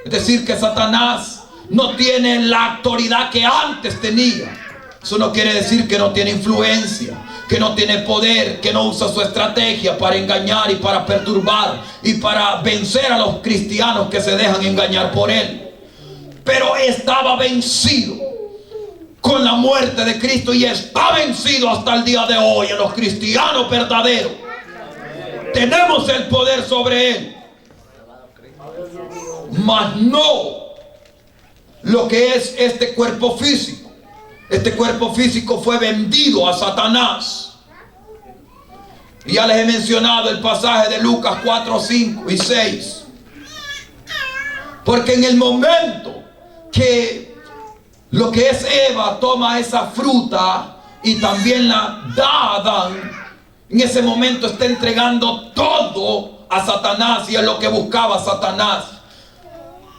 Es decir, que Satanás no tiene la autoridad que antes tenía. Eso no quiere decir que no tiene influencia, que no tiene poder, que no usa su estrategia para engañar y para perturbar y para vencer a los cristianos que se dejan engañar por él. Pero estaba vencido con la muerte de Cristo, y está vencido hasta el día de hoy en los cristianos verdaderos. Tenemos el poder sobre él. Mas no lo que es este cuerpo físico. Este cuerpo físico fue vendido a Satanás. Y ya les he mencionado el pasaje de Lucas 4, 5 y 6. Porque en el momento que lo que es Eva toma esa fruta y también la da a Adán, en ese momento está entregando todo a Satanás, y es lo que buscaba Satanás.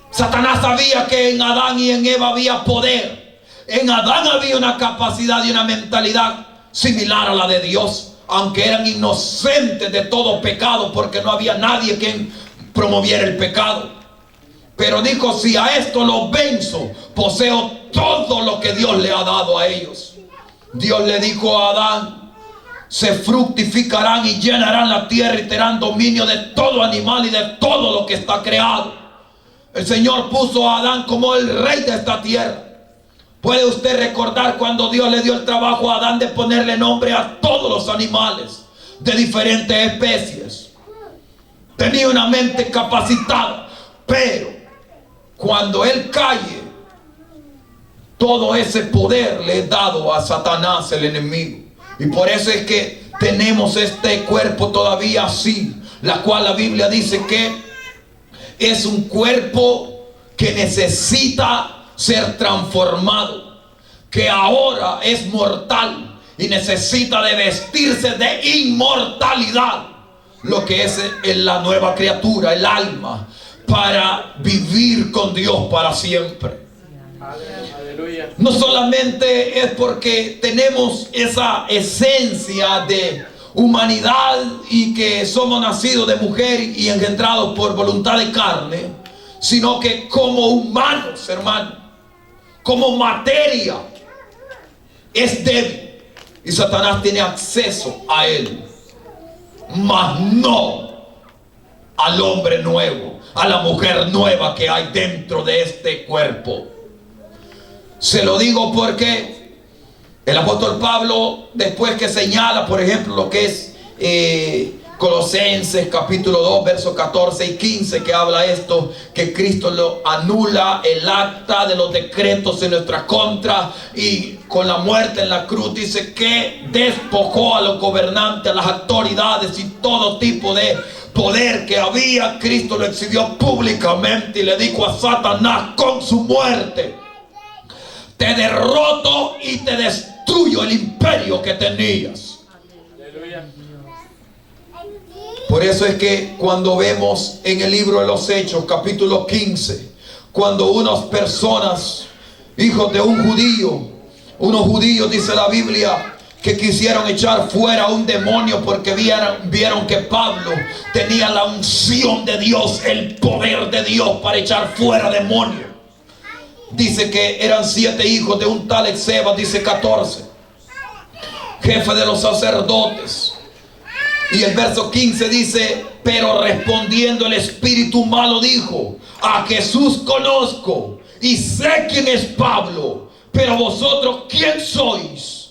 Satanás sabía que en Adán y en Eva había poder. En Adán había una capacidad y una mentalidad similar a la de Dios, aunque eran inocentes de todo pecado, porque no había nadie quien promoviera el pecado. Pero dijo: si a esto lo venzo, poseo todo lo que Dios le ha dado a ellos. Dios le dijo a Adán: se fructificarán y llenarán la tierra y tendrán dominio de todo animal y de todo lo que está creado. El Señor puso a Adán como el rey de esta tierra. ¿Puede usted recordar cuando Dios le dio el trabajo a Adán de ponerle nombre a todos los animales de diferentes especies? Tenía una mente capacitada, pero cuando él cae, todo ese poder le es dado a Satanás, el enemigo. Y por eso es que tenemos este cuerpo todavía así, la cual la Biblia dice que es un cuerpo que necesita ser transformado, que ahora es mortal y necesita de vestirse de inmortalidad, lo que es la nueva criatura, el alma, para vivir con Dios para siempre. Aleluya. No solamente es porque tenemos esa esencia de humanidad y que somos nacidos de mujer y engendrados por voluntad de carne, sino que como humanos, hermano, como materia, es débil y Satanás tiene acceso a él, mas no al hombre nuevo, a la mujer nueva que hay dentro de este cuerpo. Se lo digo porque el apóstol Pablo, después que señala, por ejemplo, lo que es Colosenses capítulo 2 versos 14 y 15, que habla esto, que Cristo lo anula el acta de los decretos en nuestra contra, y con la muerte en la cruz dice que despojó a los gobernantes, a las autoridades y todo tipo de poder que había. Cristo lo exhibió públicamente y le dijo a Satanás: con su muerte te derroto y te destruyo el imperio que tenías. Aleluya. Por eso es que cuando vemos en el libro de los Hechos capítulo 15, cuando unas personas, hijos de unos judíos, dice la Biblia, que quisieron echar fuera un demonio porque vieron que Pablo tenía la unción de Dios, el poder de Dios para echar fuera demonios. Dice que eran 7 hijos de un tal Esceva, dice 14, jefe de los sacerdotes. Y el verso 15 dice: pero respondiendo el espíritu malo dijo: a Jesús conozco y sé quién es Pablo, pero vosotros ¿quién sois?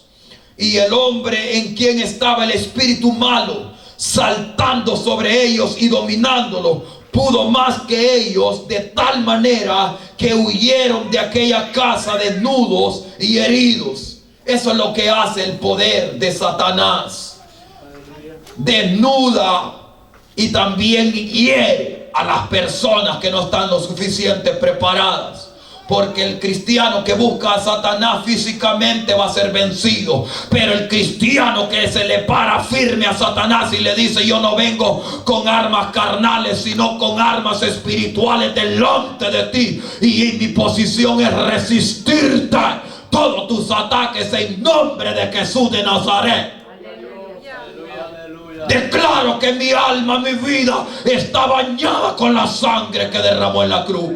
Y el hombre en quien estaba el espíritu malo, saltando sobre ellos y dominándolo, pudo más que ellos, de tal manera que huyeron de aquella casa desnudos y heridos. Eso es lo que hace el poder de Satanás. Desnuda y también hiere a las personas que no están lo suficiente preparadas. Porque el cristiano que busca a Satanás físicamente va a ser vencido, pero el cristiano que se le para firme a Satanás y le dice: yo no vengo con armas carnales, sino con armas espirituales delante de ti, y mi posición es resistirte todos tus ataques en nombre de Jesús de Nazaret. Declaro que mi alma, mi vida está bañada con la sangre que derramó en la cruz.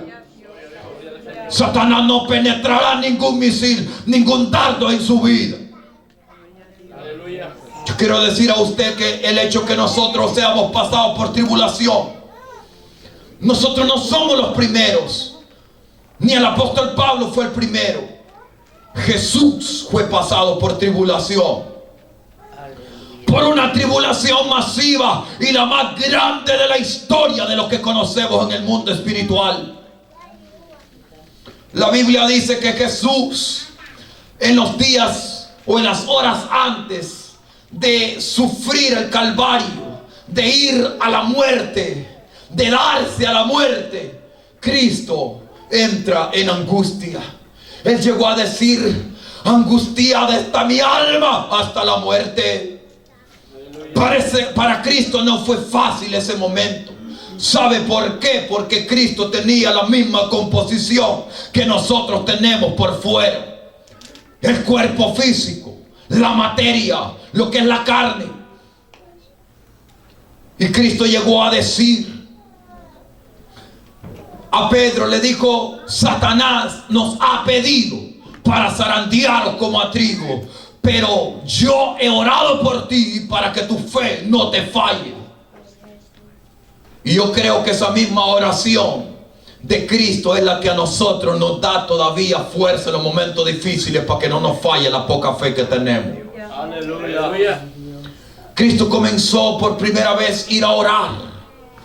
Satanás no penetrará ningún misil, ningún dardo en su vida. Yo quiero decir a usted que el hecho que nosotros seamos pasados por tribulación, nosotros no somos los primeros, ni el apóstol Pablo fue el primero. Jesús fue pasado por tribulación. por una tribulación masiva y la más grande de la historia de lo que conocemos en el mundo espiritual. La Biblia dice que Jesús, en los días o en las horas antes de sufrir el Calvario, de ir a la muerte, de darse a la muerte, Cristo entra en angustia. Él llegó a decir: angustiada está mi alma hasta la muerte. Para Cristo no fue fácil ese momento. ¿Sabe por qué? Porque Cristo tenía la misma composición que nosotros tenemos por fuera. El cuerpo físico, la materia, lo que es la carne. Y Cristo llegó a decir a Pedro, le dijo: Satanás nos ha pedido para zarandearos como a trigo, pero yo he orado por ti para que tu fe no te falle. Y yo creo que esa misma oración de Cristo es la que a nosotros nos da todavía fuerza en los momentos difíciles, para que no nos falle la poca fe que tenemos. Aleluya. Cristo comenzó por primera vez ir a orar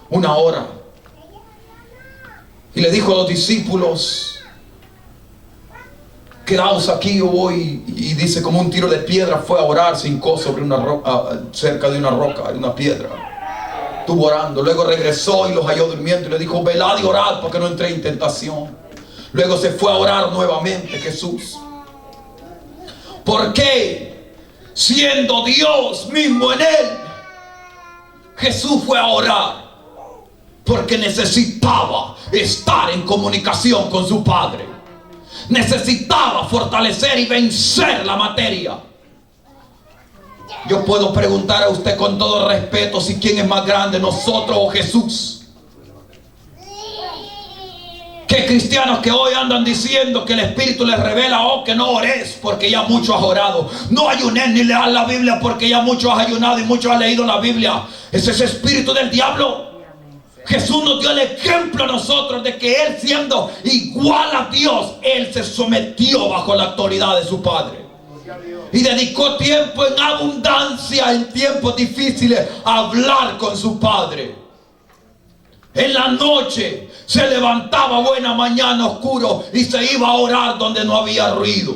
una hora, y le dijo a los discípulos: quedaos aquí, yo voy. Y dice, como un tiro de piedra fue a orar, se hincó sobre una roca, cerca de una roca, de una piedra. Estuvo orando, luego regresó y los halló durmiendo y le dijo: velad y orad porque no entréis en tentación. Luego se fue a orar nuevamente Jesús. ¿Por qué? Siendo Dios mismo en él, Jesús fue a orar porque necesitaba estar en comunicación con su Padre. Necesitaba fortalecer y vencer la materia. Yo puedo preguntar a usted con todo respeto si quién es más grande, nosotros o Jesús. Que cristianos que hoy andan diciendo que el Espíritu les revela: oh, que no ores porque ya mucho has orado, no ayunes ni leas la Biblia porque ya mucho has ayunado y mucho has leído la Biblia. Ese es el espíritu del diablo. Jesús nos dio el ejemplo a nosotros de que Él, siendo igual a Dios, Él se sometió bajo la autoridad de su Padre. Y dedicó tiempo en abundancia, en tiempos difíciles, a hablar con su Padre. En la noche se levantaba buena mañana oscuro y se iba a orar donde no había ruido.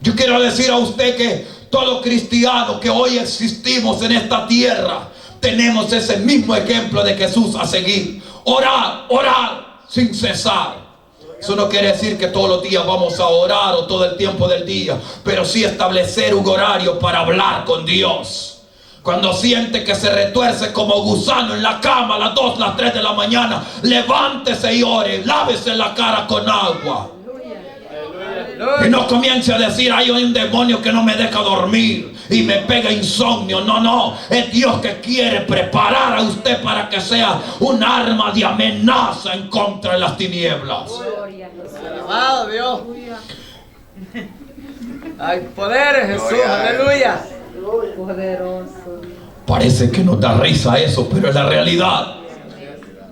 Yo quiero decir a usted que todo cristiano que hoy existimos en esta tierra, tenemos ese mismo ejemplo de Jesús a seguir. Orar, orar sin cesar. Eso no quiere decir que todos los días vamos a orar o todo el tiempo del día, pero sí establecer un horario para hablar con Dios. Cuando siente que se retuerce como gusano en la cama a las 2, las 3 de la mañana, levántese y ore, lávese la cara con agua. Y no comience a decir: hay un demonio que no me deja dormir y me pega insomnio. No, no, es Dios que quiere preparar a usted para que sea un arma de amenaza en contra de las tinieblas. Alabado Dios. Hay poder en Jesús, aleluya. Poderoso. Parece que nos da risa eso, pero es la realidad.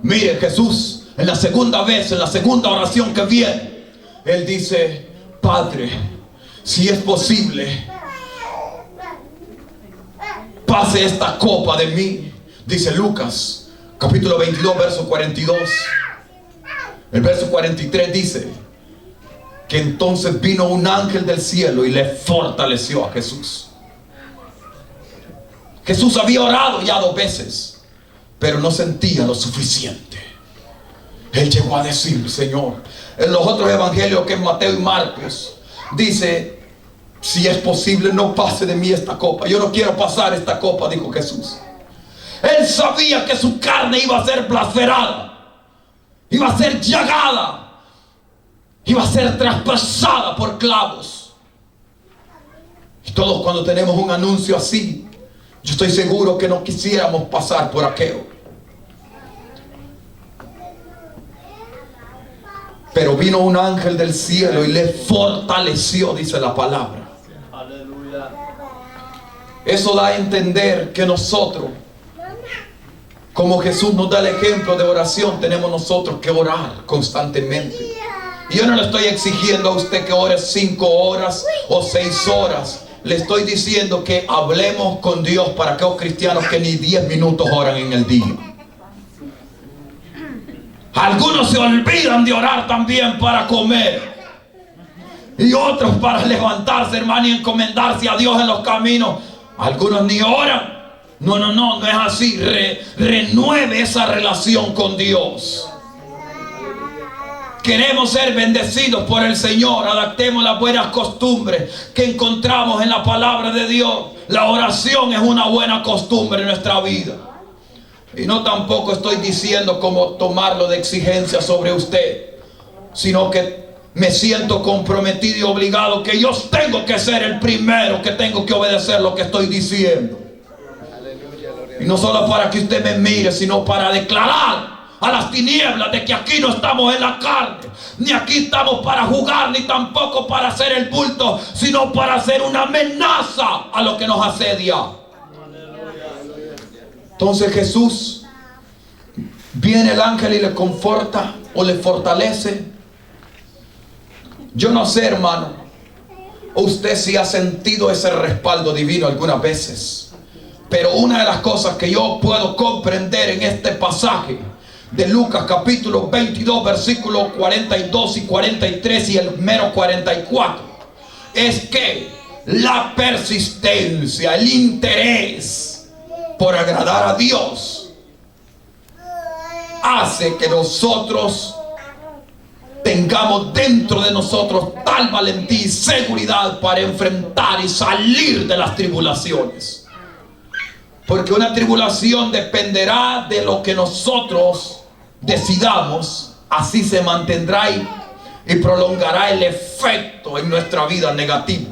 Mire, Jesús en la segunda vez, en la segunda oración que viene, Él dice: Padre, si es posible, pase esta copa de mí. Dice Lucas capítulo 22 verso 42. El verso 43 dice que entonces vino un ángel del cielo y le fortaleció a Jesús. Jesús había orado ya 2 veces, pero no sentía lo suficiente. Él llegó a decir: Señor, en los otros evangelios, que es Mateo y Marcos, dice: si es posible, no pase de mí esta copa. Yo no quiero pasar esta copa, dijo Jesús. Él sabía que su carne iba a ser blasfemada, iba a ser llagada, iba a ser traspasada por clavos. Y todos, cuando tenemos un anuncio así, yo estoy seguro que no quisiéramos pasar por aquello. Pero vino un ángel del cielo y le fortaleció, dice la palabra. Aleluya. Eso da a entender que nosotros, como Jesús nos da el ejemplo de oración, tenemos nosotros que orar constantemente. Y yo no le estoy exigiendo a usted que ore 5 horas o 6 horas. le estoy diciendo que hablemos con Dios para aquellos cristianos que ni 10 minutos oran en el día. Algunos se olvidan de orar también para comer. Y otros para levantarse, hermano, y encomendarse a Dios en los caminos. Algunos ni oran. No es así. Renueve esa relación con Dios. Queremos ser bendecidos por el Señor. Adaptemos las buenas costumbres que encontramos en la palabra de Dios. La oración es una buena costumbre en nuestra vida. Y no tampoco estoy diciendo como tomarlo de exigencia sobre usted, sino que me siento comprometido y obligado que yo tengo que ser el primero que tengo que obedecer lo que estoy diciendo. Y no solo para que usted me mire, sino para declarar a las tinieblas de que aquí no estamos en la carne, ni aquí estamos para jugar, ni tampoco para hacer el bulto, sino para hacer una amenaza a lo que nos asedia. Entonces Jesús, viene el ángel y le conforta o le fortalece. Yo no sé, hermano, usted si ha sentido ese respaldo divino algunas veces, pero una de las cosas que yo puedo comprender en este pasaje de Lucas capítulo 22 versículos 42 y 43 y el mero 44 es que la persistencia, el interés por agradar a Dios hace que nosotros tengamos dentro de nosotros tal valentía y seguridad para enfrentar y salir de las tribulaciones. Porque una tribulación dependerá de lo que nosotros decidamos, así se mantendrá y prolongará el efecto en nuestra vida negativo.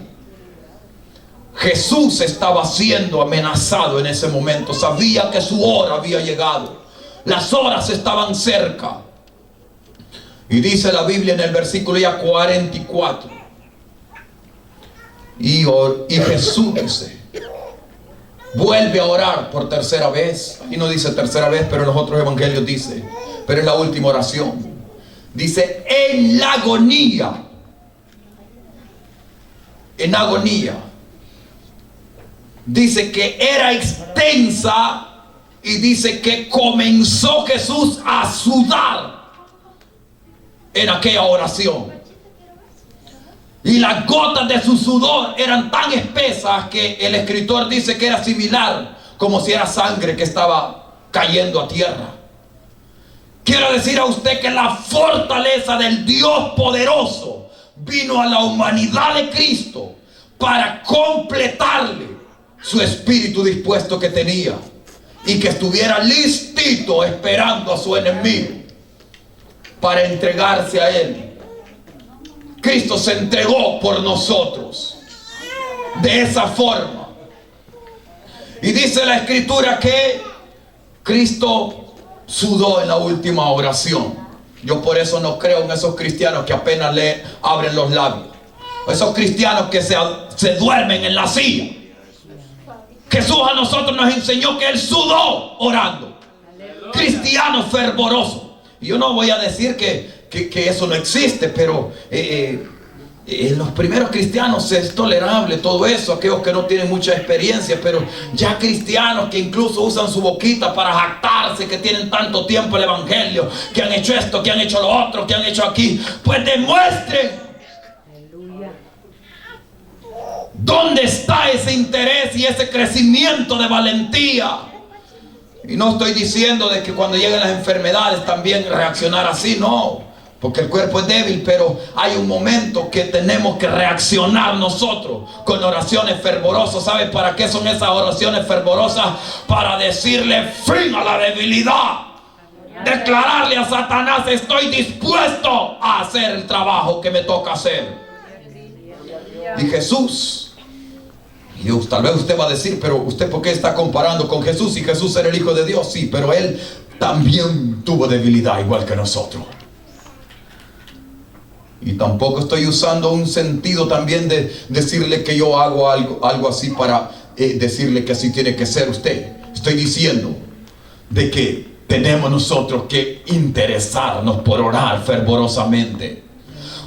Jesús estaba siendo amenazado en ese momento, sabía que su hora había llegado, las horas estaban cerca. Y dice la Biblia en el versículo ya 44, y Jesús dice, vuelve a orar por tercera vez. Y no dice tercera vez, pero en los otros evangelios dice, pero es la última oración. Dice, en la agonía. En agonía. Dice que era extensa y dice que comenzó Jesús a sudar en aquella oración. Y las gotas de su sudor eran tan espesas que el escritor dice que era similar, como si era sangre que estaba cayendo a tierra. Quiero decir a usted que la fortaleza del Dios poderoso vino a la humanidad de Cristo para completarle su espíritu dispuesto que tenía y que estuviera listito esperando a su enemigo para entregarse a él. Cristo se entregó por nosotros de esa forma. Y dice la escritura que Cristo sudó en la última oración. Yo por eso no creo en esos cristianos que apenas le abren los labios, esos cristianos que se duermen en la silla. Jesús a nosotros nos enseñó que Él sudó orando. Cristianos fervorosos. Y yo no voy a decir que eso no existe, pero en los primeros cristianos es tolerable todo eso, aquellos que no tienen mucha experiencia, pero ya cristianos que incluso usan su boquita para jactarse, que tienen tanto tiempo el evangelio, que han hecho esto, que han hecho lo otro, que han hecho aquí, pues demuestren dónde está ese interés y ese crecimiento de valentía. Y no estoy diciendo de que cuando lleguen las enfermedades también reaccionar así, no, porque el cuerpo es débil, pero hay un momento que tenemos que reaccionar nosotros con oraciones fervorosas. ¿Sabe para qué son esas oraciones fervorosas? Para decirle fin a la debilidad, declararle a Satanás, estoy dispuesto a hacer el trabajo que me toca hacer. Y Jesús, y tal vez usted va a decir, pero usted ¿por qué está comparando con Jesús? Si Jesús era el Hijo de Dios, sí, pero Él también tuvo debilidad igual que nosotros. Y tampoco estoy usando un sentido también de decirle que yo hago algo así para decirle que así tiene que ser usted. Estoy diciendo de que tenemos nosotros que interesarnos por orar fervorosamente.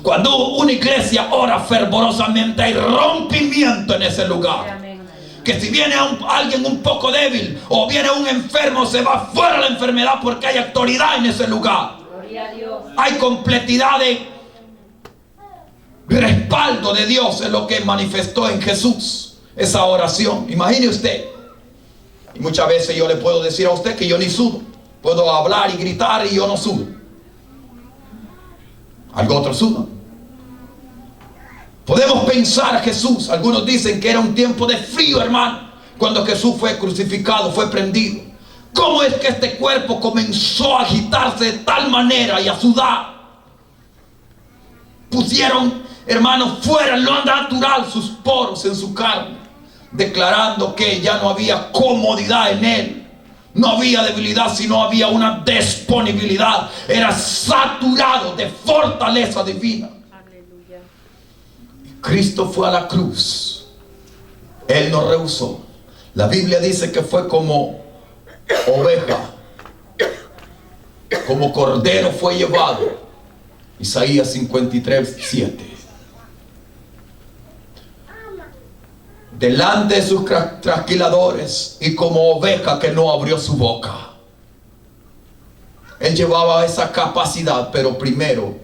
Cuando una iglesia ora fervorosamente, hay rompimiento en ese lugar. Que si viene alguien un poco débil o viene un enfermo, se va fuera la enfermedad porque hay autoridad en ese lugar. Hay completidad de respaldo de Dios en lo que manifestó en Jesús esa oración. Imagine usted. Y muchas veces yo le puedo decir a usted que yo ni sudo. Puedo hablar y gritar y yo no sudo. Algo otro suda. Podemos pensar a Jesús. Algunos dicen que era un tiempo de frío, hermano, cuando Jesús fue crucificado, fue prendido. ¿Cómo es que este cuerpo comenzó a agitarse de tal manera y a sudar? Pusieron, hermano, fuera lo natural sus poros en su carne, declarando que ya no había comodidad en él. No había debilidad, sino había una disponibilidad. Era saturado de fortaleza divina. Aleluya. Cristo fue a la cruz. Él no rehusó. La Biblia dice que fue como oveja, como cordero fue llevado. Isaías 53:7. Delante de sus trasquiladores, y como oveja que no abrió su boca. Él llevaba esa capacidad, pero primero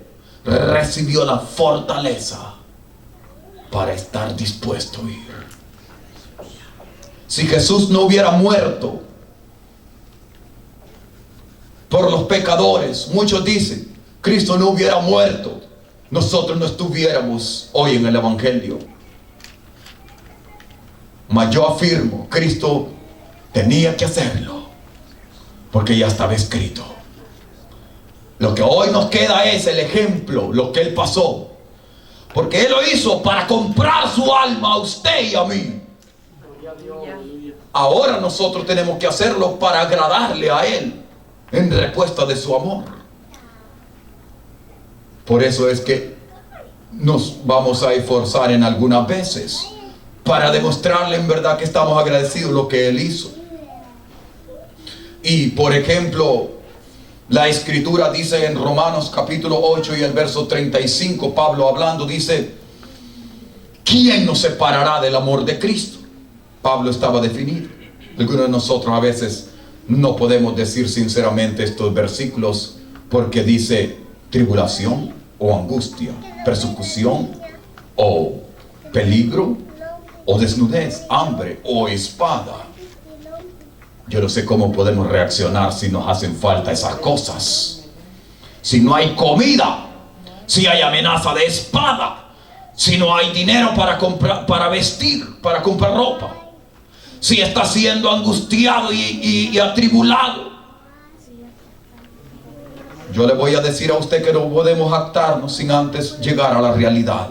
recibió la fortaleza para estar dispuesto a ir. Si Jesús no hubiera muerto por los pecadores, muchos dicen, Cristo no hubiera muerto, nosotros no estuviéramos hoy en el Evangelio. Mas yo afirmo, Cristo tenía que hacerlo, porque ya estaba escrito. Lo que hoy nos queda es el ejemplo, lo que Él pasó, porque Él lo hizo para comprar su alma a usted y a mí. Ahora nosotros tenemos que hacerlo para agradarle a Él, en respuesta de su amor. Por eso es que nos vamos a esforzar en algunas veces para demostrarle en verdad que estamos agradecidos lo que Él hizo. Y por ejemplo, la escritura dice en Romanos capítulo 8 y el verso 35, Pablo hablando dice, ¿quién nos separará del amor de Cristo? Pablo estaba definido. Algunos de nosotros a veces no podemos decir sinceramente estos versículos porque dice tribulación o angustia, persecución o peligro o desnudez, hambre o espada. Yo no sé cómo podemos reaccionar si nos hacen falta esas cosas. Si no hay comida, si hay amenaza de espada, si no hay dinero para comprar, para vestir, para comprar ropa, si está siendo angustiado y atribulado. Yo le voy a decir a usted que no podemos jactarnos sin antes llegar a la realidad.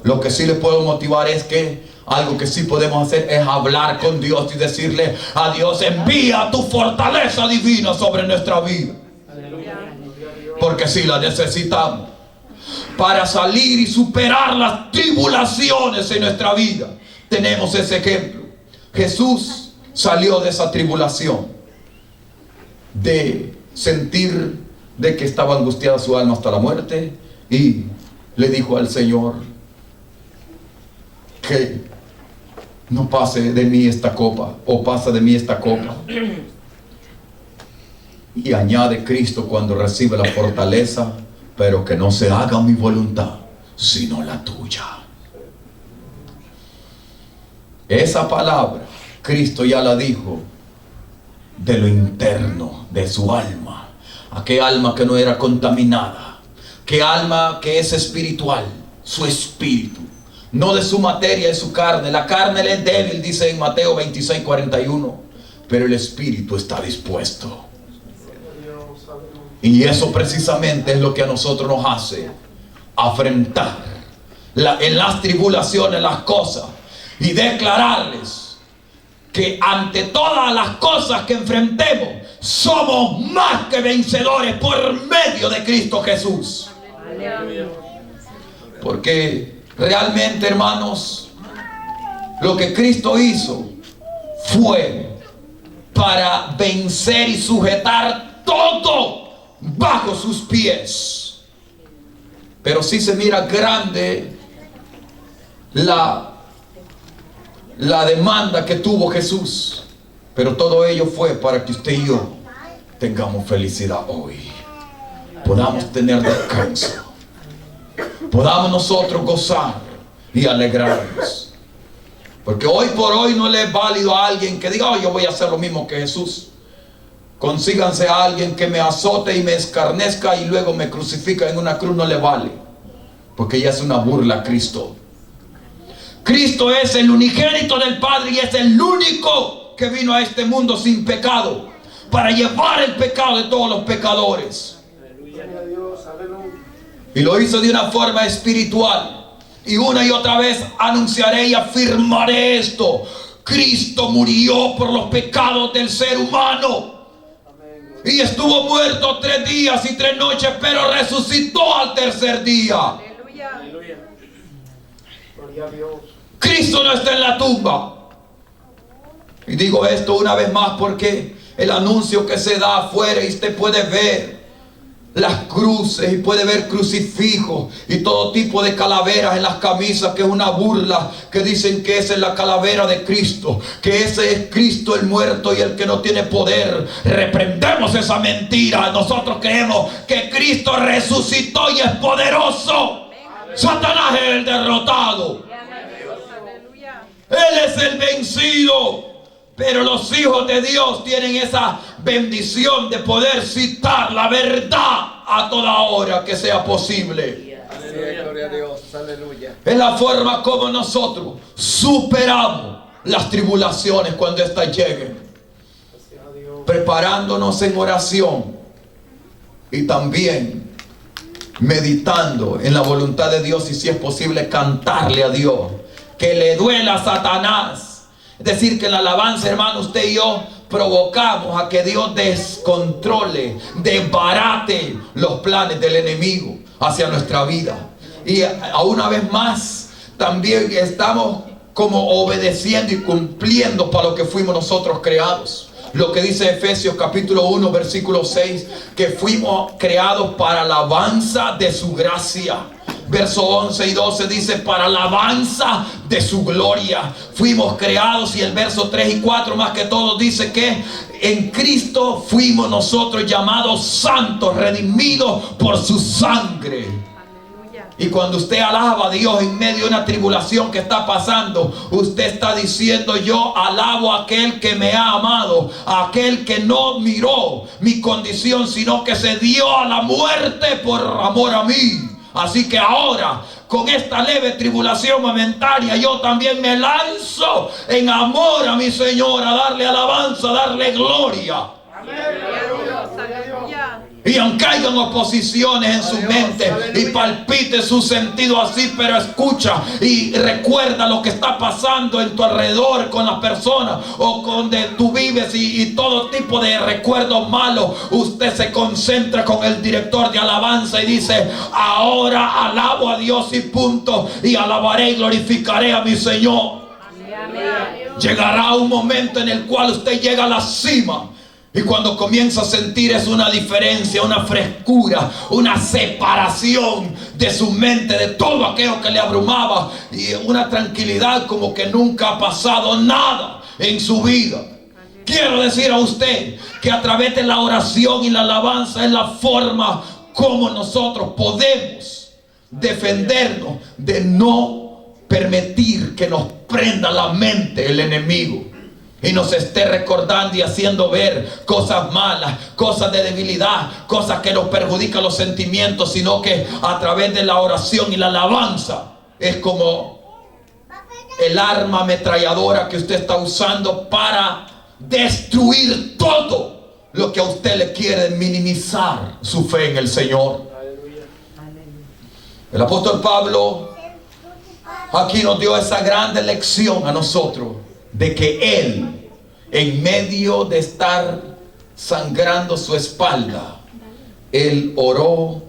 Lo que sí le puedo motivar es que algo que sí podemos hacer es hablar con Dios y decirle a Dios, envía tu fortaleza divina sobre nuestra vida. Porque sí la necesitamos para salir y superar las tribulaciones en nuestra vida. Tenemos ese ejemplo. Jesús salió de esa tribulación, de sentir de que estaba angustiada su alma hasta la muerte, y le dijo al Señor que no pase de mí esta copa, o pasa de mí esta copa. Y añade Cristo cuando recibe la fortaleza, pero que no se haga mi voluntad sino la tuya. Esa palabra Cristo ya la dijo de lo interno de su alma. Aquel alma que no era contaminada, que alma que es espiritual, su espíritu, no de su materia, de su carne. La carne le es débil, dice en Mateo 26:41, pero el espíritu está dispuesto. Y eso precisamente es lo que a nosotros nos hace afrontar en las tribulaciones las cosas y declararles que ante todas las cosas que enfrentemos somos más que vencedores por medio de Cristo Jesús. Porque realmente, hermanos, lo que Cristo hizo fue para vencer y sujetar todo bajo sus pies. Pero sí se mira grande la demanda que tuvo Jesús. Pero todo ello fue para que usted y yo tengamos felicidad hoy. Podamos tener descanso. Podamos nosotros gozar y alegrarnos. Porque hoy por hoy no le es válido a alguien que diga: oh, yo voy a hacer lo mismo que Jesús. Consíganse a alguien que me azote y me escarnezca y luego me crucifica en una cruz. No le vale, porque ya es una burla a Cristo. Cristo es el unigénito del Padre y es el único que vino a este mundo sin pecado para llevar el pecado de todos los pecadores. Y lo hizo de una forma espiritual. Y una y otra vez anunciaré y afirmaré esto: Cristo murió por los pecados del ser humano. Y estuvo muerto 3 días y 3 noches, pero resucitó al tercer día. Aleluya. Gloria a Dios. Cristo no está en la tumba. Y digo esto una vez más porque el anuncio que se da afuera, y usted puede ver las cruces y puede ver crucifijos y todo tipo de calaveras en las camisas, que es una burla, que dicen que esa es la calavera de Cristo, que ese es Cristo el muerto y el que no tiene poder. Reprendemos esa mentira. Nosotros creemos que Cristo resucitó y es poderoso. Satanás es el derrotado, Él es el vencido. Pero los hijos de Dios tienen esa bendición de poder citar la verdad a toda hora que sea posible. Aleluya. Gloria a Dios. Aleluya. Es la forma como nosotros superamos las tribulaciones cuando éstas lleguen. Preparándonos en oración y también meditando en la voluntad de Dios, y si es posible cantarle a Dios. Que le duela a Satanás. Es decir, que en la alabanza, hermano, usted y yo provocamos a que Dios descontrole, desbarate los planes del enemigo hacia nuestra vida. Y a una vez más, también estamos como obedeciendo y cumpliendo para lo que fuimos nosotros creados. Lo que dice Efesios capítulo 1 versículo 6, que fuimos creados para alabanza de su gracia. Verso 11 y 12 dice: para alabanza de su gloria fuimos creados. Y el verso 3 y 4 más que todo dice que en Cristo fuimos nosotros llamados santos, redimidos por su sangre. Y cuando usted alaba a Dios en medio de una tribulación que está pasando, usted está diciendo: yo alabo a aquel que me ha amado, a aquel que no miró mi condición, sino que se dio a la muerte por amor a mí. Así que ahora, con esta leve tribulación momentánea, yo también me lanzo en amor a mi Señor, a darle alabanza, a darle gloria. Y aunque hayan oposiciones en su mente y palpite su sentido así, pero escucha y recuerda lo que está pasando en tu alrededor, con las personas o con donde tú vives, y todo tipo de recuerdos malos, usted se concentra con el director de alabanza y dice: ahora alabo a Dios y punto, y alabaré y glorificaré a mi Señor. Llegará un momento en el cual usted llega a la cima. Y cuando comienza a sentir es una diferencia, una frescura, una separación de su mente de todo aquello que le abrumaba, y una tranquilidad como que nunca ha pasado nada en su vida. Quiero decir a usted que a través de la oración y la alabanza es la forma como nosotros podemos defendernos de no permitir que nos prenda la mente el enemigo y nos esté recordando y haciendo ver cosas malas, cosas de debilidad, cosas que nos perjudican los sentimientos, sino que a través de la oración y la alabanza es como el arma ametralladora que usted está usando para destruir todo lo que a usted le quiere minimizar su fe en el Señor. El apóstol Pablo aquí nos dio esa grande lección a nosotros, de que él, en medio de estar sangrando su espalda, él oró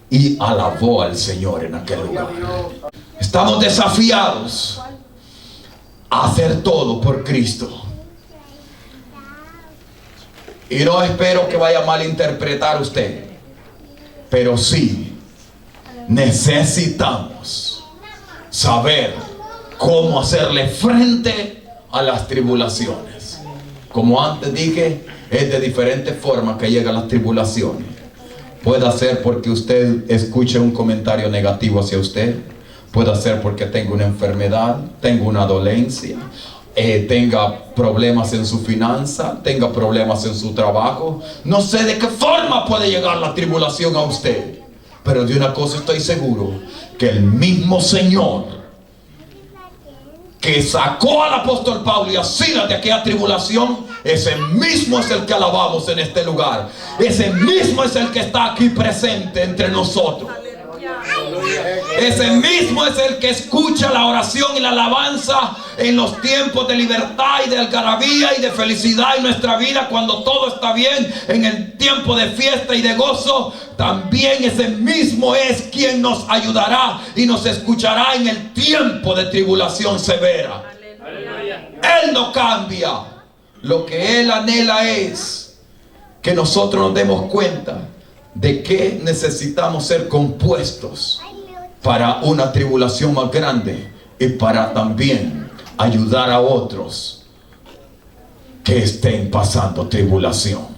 y alabó al Señor en aquel lugar. Estamos desafiados a hacer todo por Cristo. Y no espero que vaya a malinterpretar usted, pero sí necesitamos saber cómo hacerle frente a las tribulaciones. Como antes dije, es de diferentes formas que llegan las tribulaciones. Puede ser porque usted escuche un comentario negativo hacia usted. Puede ser porque tenga una enfermedad, tenga una dolencia, tenga problemas en su finanza, tenga problemas en su trabajo. No sé de qué forma puede llegar la tribulación a usted, pero de una cosa estoy seguro, que el mismo Señor que sacó al apóstol Pablo y a Silas de aquella tribulación, ese mismo es el que alabamos en este lugar. Ese mismo es el que está aquí presente entre nosotros. Ese mismo es el que escucha la oración y la alabanza en los tiempos de libertad y de algarabía y de felicidad en nuestra vida, cuando todo está bien, en el tiempo de fiesta y de gozo. También ese mismo es quien nos ayudará y nos escuchará en el tiempo de tribulación severa. Él no cambia. Lo que Él anhela es que nosotros nos demos cuenta de que necesitamos ser compuestos para una tribulación más grande y para también ayudar a otros que estén pasando tribulación.